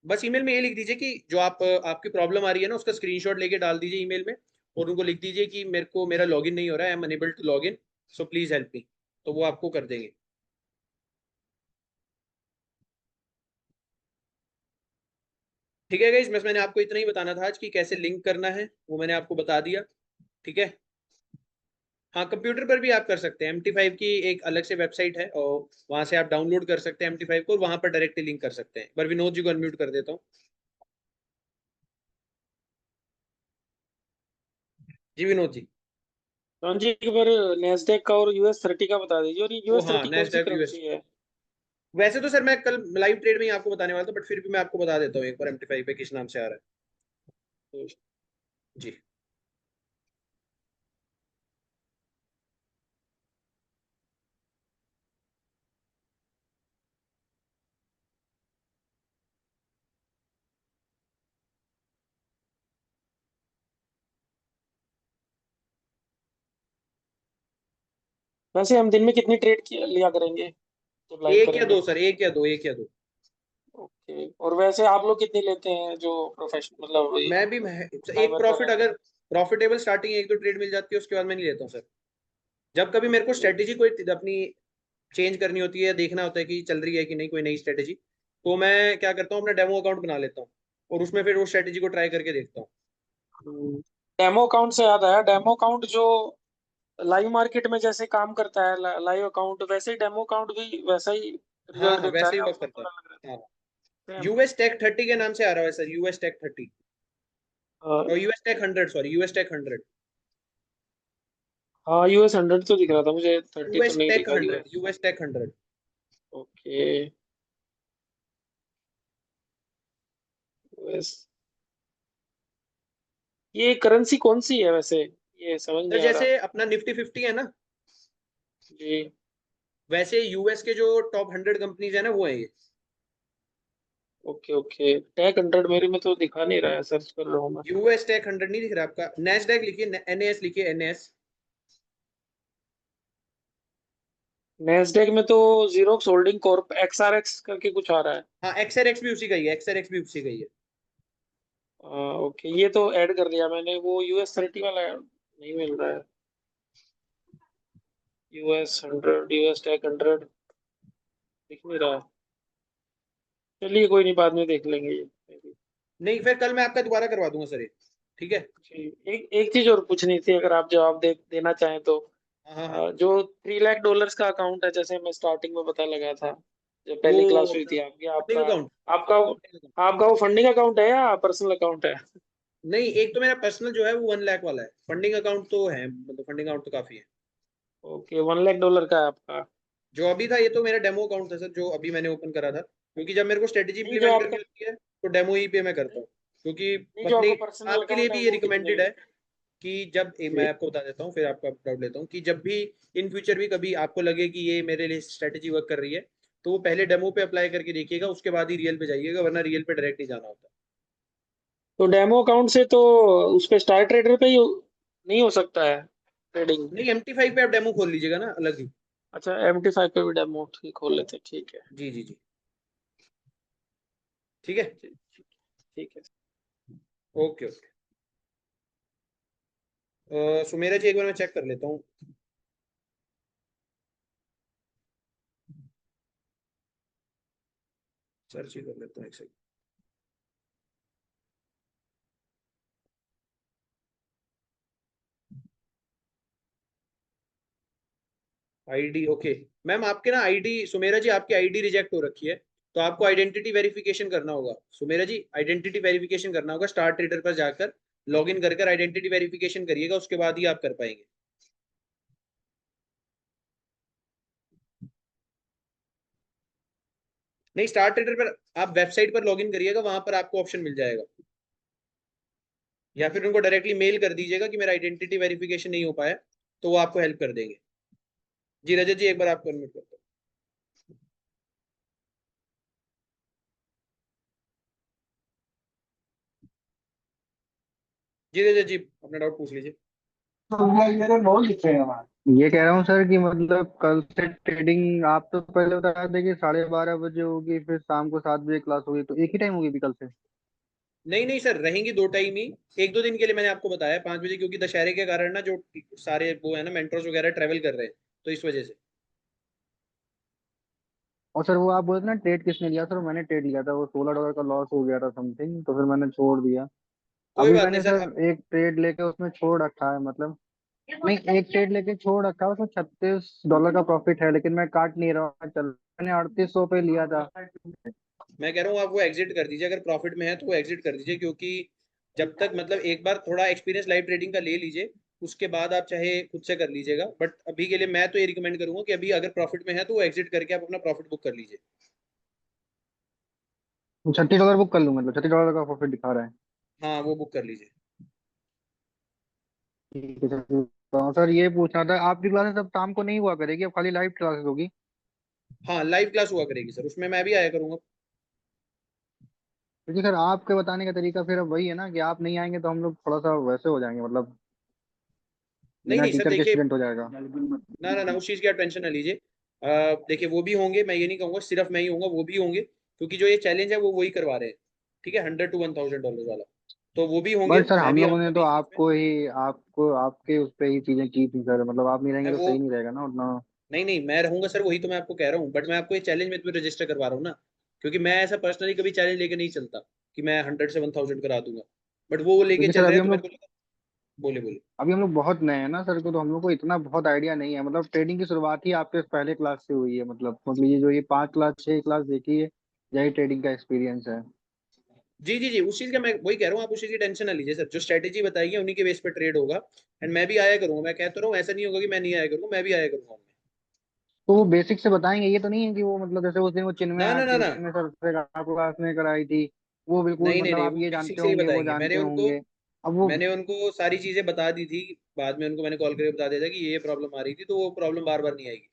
बस ईमेल में ये लिख दीजिए कि जो आपकी प्रॉब्लम आ रही है ना, उसका स्क्रीनशॉट लेके डाल दीजिए ईमेल में, और उनको लिख दीजिए कि मेरा लॉगिन नहीं हो रहा है, I am unable to login, so please help me, तो वो आपको कर देंगे। ठीक है गाइस, बस मैंने आपको इतना ही बताना था आज कि कैसे लिंक करना है, वो मैंने आपको बता दिया। ठीक है, हाँ कंप्यूटर पर भी आप कर सकते हैं, MT5 की एक अलग से वेबसाइट है और वहां से आप डाउनलोड कर सकते हैं MT5 को, और वहां पर डायरेक्टली लिंक कर सकते हैं। पर विनोद जी को अनम्यूट कर देता हूँ। जी विनोद जी। हाँ जी, एक बार नेस्डेक का और US30 का बता दीजिए। और ये वो यूएस हाँ, थर्टी कौन सी नैस्डैक यूएस, करेंसी है? वैसे तो सर मैं कल लाइव ट्रेड में ही आपको बताने वाला था, बट फिर भी मैं आपको बता देता हूँ एक बार MT5 पे किस नाम से आ रहा है जी। वैसे हम दिन में कितनी ट्रेड लिया करेंगे जब लाइव एक या करेंगे? दो सर, एक या दो, एक या दो। ओके। और वैसे आप लोग कितनी लेते हैं जो प्रोफेशनल, मतलब मैं भी एक लाइवर कर रहे प्रॉफिट, हैं? अगर प्रॉफिटेबल स्टार्टिंग एक दो ट्रेड मिल जाती है उसके बाद मैं नहीं लेता हूँ सर। जब कभी मेरे को ओके। स्ट्रेटेजी कोई अपनी चेंज करनी होती है, देखना होता है कि चल रही है कि नहीं कोई नई स्ट्रेटेजी, तो मैं क्या करता हूँ, अपना डेमो अकाउंट बना लेता हूँ और उसमें फिर वो स्ट्रेटेजी को ट्राई करके देखता हूँ। डेमो अकाउंट से याद आया, डेमो अकाउंट जो लाइव मार्केट में जैसे काम करता है लाइव अकाउंट, वैसे ही डेमो अकाउंट भी वैसा ही हाँ रिजल्ट हाँ देता वैसे है, ही या वर्क उसमें करता थोड़ा अलग है। हाँ, रहता है? US Tech 30 के नाम से आ रहा है सर, US Tech 30 और US Tech 100, sorry US Tech 100। हाँ, US100 तो दिख रहा था मुझे, 30 तो यूएस नहीं टेक दिखा hundred US। US Tech 100। Okay. US, ये करेंसी कौन सी है वैसे? ये समझ सर नहीं आ रहा। जैसे अपना Nifty 50 है ना, जी। वैसे यूएस के जो टॉप 100 कंपनीज है ना, वो है ये। ओके ओके, टेक 100 मेरे में तो दिखा नहीं रहा है, सर्च कर रहा हूँ मैं। US Tech 100 नहीं दिख रहा आपका? नेस्डैक लिखिए, NAS लिखिए, NAS। नेस्डेक में तो जीरोक्स होल्डिंग कॉर्प XRX करके कुछ आ रहा है। हाँ XRX भी उसी का ही है, XRX भी उसी का ही है। ओके, ये तो ऐड कर दिया मैंने, वो US30 वाला नहीं मिल रहा है। US100, US Tech 100 दिख नहीं रहा है। चलिए कोई नहीं, बाद में देख लेंगे ये। नहीं फिर कल मैं आपका दोबारा करवा दूंगा सर ये। ठीक है। जी, एक एक चीज और पूछनी थी, अगर आप जवाब देना चाहें तो। हाँ हाँ हाँ। जो $3 लाख का अकाउंट है, जैसे मैं स्टार्टिंग में पता लगा था जब वो पहली क्लास हुई अपना थी आपकी, फंडिंग आपका अकाउंट। आपका आपका वो फंडिंग अकाउंट है या पर्सनल अकाउंट है? नहीं, एक तो मेरा पर्सनल जो है वो 1 लाख वाला है, फंडिंग अकाउंट तो है, मतलब फंडिंग अकाउंट तो काफी है। ओके, $1 लाख का है आपका? जो अभी था ये तो मेरा डेमो अकाउंट था सर, जो अभी मैंने ओपन करा था, क्योंकि जब मेरे को स्ट्रेटेजी नहीं, जो इंप्लीमेंट करनी आपका, होती है तो डेमो ही पे मैं करता हूँ, क्योंकि नहीं, जो अपने आपका पर्सनल आपके लिए अकाउंट है भी ये वो कितने? रिकमेंडेड है कि जब मैं आपको बता देता हूँ फिर आपका डाउट लेता हूँ, कि जब भी इन फ्यूचर भी कभी आपको लगे कि ये मेरे लिए स्ट्रेटेजी वर्क कर रही है, तो वो पहले डेमो पे अप्लाई करके देखिएगा, उसके बाद ही रियल पे जाइएगा, वरना रियल पे डायरेक्ट नहीं जाना होता। तो डेमो अकाउंट से तो उस पे स्टार ट्रेडर पे ही नहीं हो सकता है ट्रेडिंग? नहीं MT5 पे आप डेमो खोल लीजिएगा ना अलग ही। अच्छा, MT5 पे भी डेमो ठीक खोल लेते हैं, ठीक है। जी जी जी। ठीक है। ठीक ठीक है। Okay okay. सुमेरा जी एक बार मैं चेक कर लेता हूँ। सर्च ही कर लेता हूँ एक सेकंड। ID okay. मैम आपके ना आईडी, सुमेरा जी आपकी आईडी रिजेक्ट हो रखी है, तो आपको आइडेंटिटी वेरिफिकेशन करना होगा। सुमेरा जी आइडेंटिटी वेरिफिकेशन करना होगा, स्टार ट्रेडर पर जाकर लॉग इन कर आइडेंटिटी वेरिफिकेशन करिएगा, उसके बाद ही आप कर पाएंगे। नहीं, स्टार ट्रेडर पर आप वेबसाइट पर लॉग इन करिएगा, वहां पर आपको ऑप्शन मिल जाएगा, या फिर उनको डायरेक्टली मेल कर दीजिएगा कि मेरा आइडेंटिटी वेरिफिकेशन नहीं हो पाया, तो वो आपको हेल्प कर देंगे। जी रजत जी, एक बार आपको अनम्यूट करता हूँ। जी रजत जी, अपना डाउट पूछ लीजिए। ये कह रहा हूँ सर कि मतलब कल से ट्रेडिंग आप तो पहले बता रहे थे कि 12:30 बजे होगी, फिर शाम को 7 बजे क्लास होगी, तो एक ही टाइम होगी भी कल से? नहीं नहीं सर, रहेंगी 2 टाइम ही। 1-2 दिन के लिए मैंने आपको बताया 5 बजे, क्योंकि दशहरे के कारण ना जो सारे वो है ना मेंटर्स वगैरह ट्रेवल कर रहे हैं, तो इस वजह से। और सर वो आप बोलते ना ट्रेड किसने लिया, सर मैंने ट्रेड लिया था, वो $16 का लॉस हो गया था समथिंग, तो फिर मैंने छोड़ दिया। कोई अभी बात नहीं मैंने सर, अब सर एक ट्रेड लेके उसमें छोड़ रखा है, मतलब नहीं, एक ट्रेड लेके छोड़ रखा है, उसमें $36 का प्रॉफिट है, लेकिन मैं काट नहीं रहा हूँ, चल मैंने 3800 पे लिया था। मैं कह रहा हूँ आप वो एग्जिट कर दीजिए, अगर प्रॉफिट में है तो वो एग्जिट कर दीजिए, क्योंकि जब तक मतलब एक बार थोड़ा एक्सपीरियंस लाइव ट्रेडिंग का ले लीजिए, उसके बाद आप चाहे खुद से कर लीजिएगा, बट अभी के लिए मैं तो ये रिकमेंड करूंगा कि अभी अगर प्रॉफिट में है तो वो एग्जिट करके आप अपना प्रॉफिट बुक कर लीजिए। $36 बुक कर लूँ, मतलब $36 का प्रॉफिट दिखा रहा है? हाँ, वो बुक कर लीजिए। ठीक है सर। तो सर ये पूछना था, आपकी क्लासेस अब शाम को नहीं हुआ करेगी, अब खाली लाइव क्लासेस होगी? हाँ, लाइव क्लास हुआ करेगी सर, उसमें मैं भी आया करूंगा। क्योंकि सर आपके बताने का तरीका फिर अब वही है ना कि आप नहीं आएंगे तो हम लोग थोड़ा सा वैसे हो जाएंगे, मतलब नहीं बिना नहीं सर, टीचर के देखिए, स्टूडेंट हो जाएगा। ना ना ना, उस चीज़ की आप टेंशन ना लीजिए। देखिए, वो भी होंगे, मैं ये नहीं कहूँगा सिर्फ मैं ही होऊंगा, वो भी होंगे, क्योंकि जो ये चैलेंज है वो वही करवा रहे हैं। ठीक है, $100 to $1000 वाला, तो वो भी होंगे, बट सर मैं हम भी लोगों आऊंगा ने तो बीच बीच में। आपको आपके उस पे ही चीजें की थी सर, मतलब आप नहीं रहेंगे मैं तो वो सही नहीं रहेगा ना उतना। नहीं नहीं, मैं रहूंगा सर, वही तो मैं आपको कह रहा हूँ, बट मैं आपको ये चैलेंज में तुम्हें रजिस्टर करवा रहा हूँ ना, क्योंकि मैं ऐसा पर्सनली कभी चैलेंज लेके नहीं चलता कि मैं 100 से 1000 करा दूंगा, बट वो लेके क्योंकि चल सर रहे हैं तो मेरे को लगा। बोले बोले। अभी हम लोग बहुत नए हैं ना सर को, तो हम लोग को इतना बहुत आइडिया नहीं है, मतलब ट्रेडिंग की शुरुआत ही आपके पहले क्लास से हुई है, मतलब ये जो ये 5 क्लास 6 क्लास देखी है, यही ट्रेडिंग का एक्सपीरियंस है। जी जी जी, उस चीज का मैं वही कह रहा हूँ, आप उस चीज की टेंशन ना लीजिए सर, जो स्ट्रेटेजी बताइए उन्हीं के बेस पे ट्रेड होगा। एंड मैं भी आया करूंगा, मैं कहता रहा हूँ, ऐसा नहीं होगा कि मैं नहीं आया करूंगा, मैं भी आया करूंगा। तो वो बेसिक से बताएंगे, ये तो नहीं है कि वो मतलब जैसे उस दिन वो ना ना ना ना, चिन्मय सर से आपको क्लास में कराई थी, वो बिल्कुल नहीं नहीं मतलब नहीं, आप वो ये बेसिक जानते से ही होंगे वो बताएंगे, जानते होंगे। अब वो मैंने उनको सारी चीजें बता दी थी। बाद में उनको मैंने कॉल करके बता दिया था कि ये प्रॉब्लम आ रही थी, तो वो प्रॉब्लम बार बार नहीं आएगी।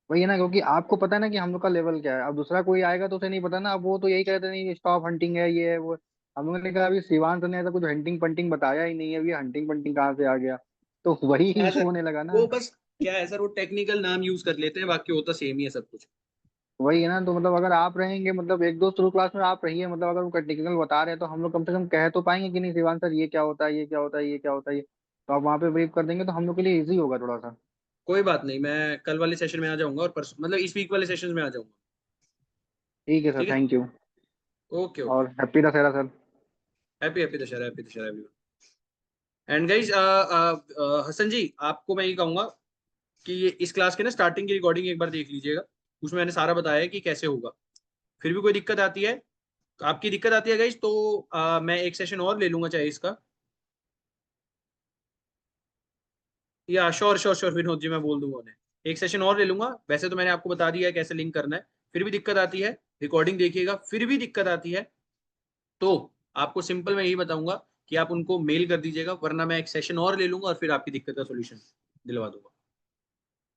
वही है ना, क्योंकि आपको पता है ना कि हम लोग का लेवल क्या है, अब दूसरा कोई आएगा तो उसे नहीं पता ना, अब वो तो यही कहते नहीं स्टॉप हंटिंग है ये है वो। हम लोगों ने कहा अभी शिवांश ने ऐसा कुछ हंटिंग पंटिंग बताया ही नहीं है, अभी हंटिंग पंटिंग कहाँ से आ गया, तो वही हाँ इशू सर, होने लगा ना। वो बस क्या है सर, वो टेक्निकल नाम यूज कर लेते हैं, बाकी होता सेम ही है सब कुछ। वही है ना, तो मतलब अगर आप रहेंगे, मतलब एक दो शुरू क्लास में आप रहिए, मतलब अगर वो टेक्निकल बता रहे हैं तो हम लोग कम से कम कह तो पाएंगे कि नहीं शिवांश सर ये क्या होता है, ये क्या होता है, ये क्या होता है, ये तो आप वहाँ पे ब्रीफ कर देंगे तो हम लोग के लिए इजी होगा थोड़ा सा। कोई बात नहीं, मैं कल वाले सेशन में आ जाऊंगा, और परसों मतलब इस वीक वाले सेशन में आ जाऊंगा। ठीक है सर, ठीक है, थैंक यू। Okay okay. और happy Dussehra sir. Happy happy Dussehra, happy Dussehra everyone. And guys, Hasan ji, आपको मैं ये कहूंगा कि ये इस क्लास के ना स्टार्टिंग की रिकॉर्डिंग एक बार देख लीजिएगा, उसमें मैंने सारा बताया है कि कैसे होगा। फिर भी कोई दिक्कत आती है, आपकी दिक्कत आती है गाइस, तो मैं एक सेशन और ले लूंगा चाहे इसका, या sure sure sure Vinod ji, मैं बोल दूंगा उन्हें, एक सेशन और ले लूंगा। वैसे तो मैंने आपको बता दिया है कैसे लिंक करना है, फिर भी दिक्कत आती है, रिकॉर्डिंग देखिएगा, फिर भी दिक्कत आती है तो आपको सिंपल मैं यही बताऊंगा कि आप उनको मेल कर दीजिएगा, वरना मैं एक सेशन और ले लूंगा और फिर आपकी दिक्कत का सोल्यूशन दिलवा दूंगा।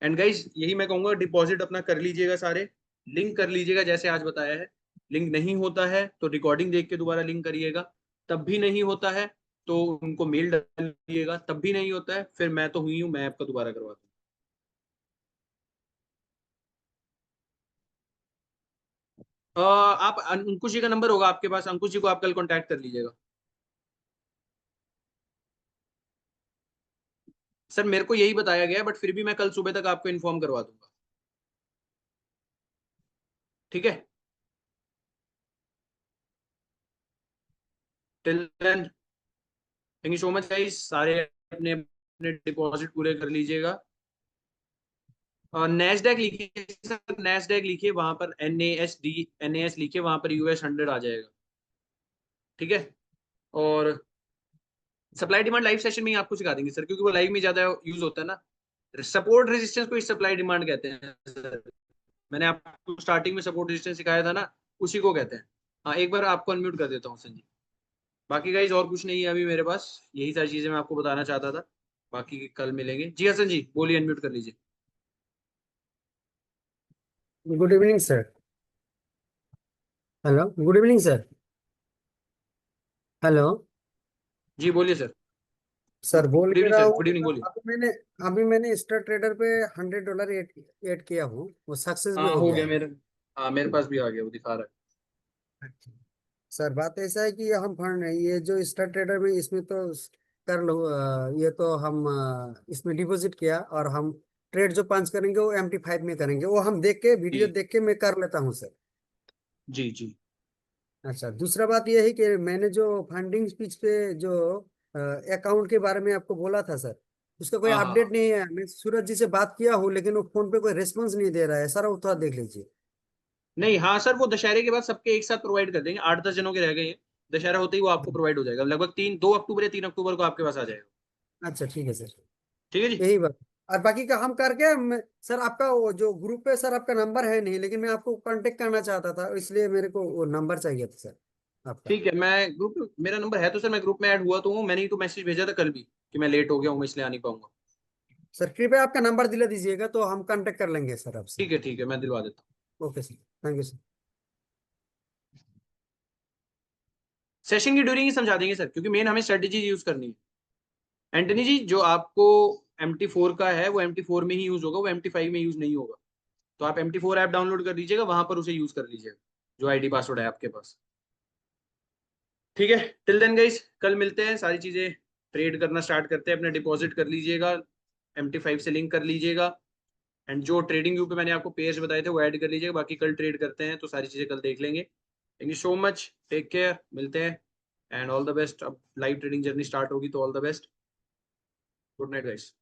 एंड गाइज, यही मैं कहूंगा, डिपॉजिट अपना कर लीजिएगा सारे, लिंक कर लीजिएगा जैसे आज बताया है। लिंक नहीं होता है तो रिकॉर्डिंग देख के दोबारा लिंक करिएगा, तब भी नहीं होता है तो उनको मेल डालिएगा, तब भी नहीं होता है फिर मैं तो हुई हूँ, मैं आपका दोबारा करवा दूँ। आप अंकुश जी का नंबर होगा आपके पास, अंकुश जी को आप कल कॉन्टैक्ट कर लीजिएगा। सर मेरे को यही बताया गया, बट फिर भी मैं कल सुबह तक आपको इन्फॉर्म करवा दूंगा। ठीक है, till then thank you so much guys, सारे अपने अपने डिपॉजिट पूरे कर लीजिएगा। नैस्डैक लिखिए सर, नैस्डैक लिखिए, वहां पर NASD लिखिए, वहां पर US 100 आ जाएगा। ठीक है, और सप्लाई डिमांड लाइव सेशन में ही आपको सिखा देंगे सर, क्योंकि वो लाइव में ज्यादा यूज होता है ना। सपोर्ट रेजिस्टेंस को इस सप्लाई डिमांड कहते हैं सर, मैंने आपको स्टार्टिंग में सपोर्ट रेजिस्टेंस सिखाया था ना, उसी को कहते हैं। हाँ, एक बार आपको अनम्यूट कर देता हूँ संजीव। बाकी गाइज और कुछ नहीं है अभी मेरे पास, यही सारी चीजें मैं आपको बताना चाहता था, बाकी कल मिलेंगे। जी हसन जी बोलिए, अनम्यूट कर लीजिए। Good evening sir. Hello, good evening sir. Hello जी बोलिए सर। सर, बोल गुड के इवनिंग रहा सर, हूँ। गुड इवनिंग बोलिए। अभी मैंने स्टार ट्रेडर पे $100 ऐड किया हूँ, वो सक्सेस भी हाँ हो हो गया गया है। मेरे, हाँ मेरे पास भी आ गया, वो दिखा रहा है। अच्छा। सर, बात ऐसा है कि हम फंड ये जो स्टार ट्रेडर में इसमें तो कर लो, ये तो हम इसमें डिपॉजिट किया और हम ट्रेड जो 5 करेंगे वो MT5 में करेंगे, वो हम देख के वीडियो जी देख के मैं कर लेता हूँ सर। जी जी। अच्छा, दूसरा बात यह है कि मैंने जो फंडिंग स्पीच पे जो अकाउंट के बारे में आपको बोला था सर, उसका कोई हाँ हाँ अपडेट हाँ। नहीं है। मैं सूरज जी से बात किया हूँ लेकिन वो फोन पे कोई रिस्पॉन्स नहीं दे रहा है सर, वो थोड़ा देख लीजिए। नहीं हाँ सर, वो दशहरे के बाद सबके एक साथ प्रोवाइड कर देंगे, 8-10 जनों के रह गए हैं। दशहरा होते ही वो आपको प्रोवाइड हो जाएगा, लगभग 2 अक्टूबर या 3 अक्टूबर को आपके पास आ जाएगा। अच्छा ठीक है सर, ठीक है जी। यही बात। और बाकी का हम करके सर, आपका वो जो ग्रुप है सर, आपका नंबर है नहीं, लेकिन मैं आपको कांटेक्ट करना चाहता था, इसलिए मेरे को वो नंबर चाहिए था सर आपका। ठीक है, मैं ग्रुप, मेरा नंबर है तो सर, मैं ग्रुप में ऐड हुआ तो हूँ, मैंने ही तो मैसेज भेजा था कल भी कि मैं लेट हो गया हूँ, मैं इसलिए आ नहीं पाऊंगा। सर, कृपया आपका नंबर दिला दीजिएगा तो हम कांटेक्ट कर लेंगे सर आपसे। ठीक है, मैं दिलवा देता हूँ। Okay sir, thank you sir. Session की ड्यूरिंग ही समझा देंगे सर, क्योंकि मेन हमें स्ट्रेटेजी यूज करनी है। एंटनी जी, जो आपको MT4 का है वो MT4 में ही यूज होगा, वो MT5 में यूज नहीं होगा। तो आप MT4 ऐप डाउनलोड कर लीजिएगा, वहां पर उसे यूज कर लीजिएगा, जो आईडी पासवर्ड है आपके पास। ठीक है, टिल देन गाइस, कल मिलते हैं, सारी चीजें ट्रेड करना स्टार्ट करते हैं, अपना डिपॉजिट कर लीजिएगा, MT5 से लिंक कर लीजिएगा, एंड जो ट्रेडिंग व्यू पे मैंने आपको पेयर्स बताए थे वो ऐड कर लीजिएगा। बाकी कल ट्रेड करते हैं, तो सारी चीजें कल देख लेंगे। Thank you so much, take care, मिलते हैं एंड ऑल द बेस्ट। अब लाइव ट्रेडिंग जर्नी स्टार्ट होगी तो all the best. Good night guys.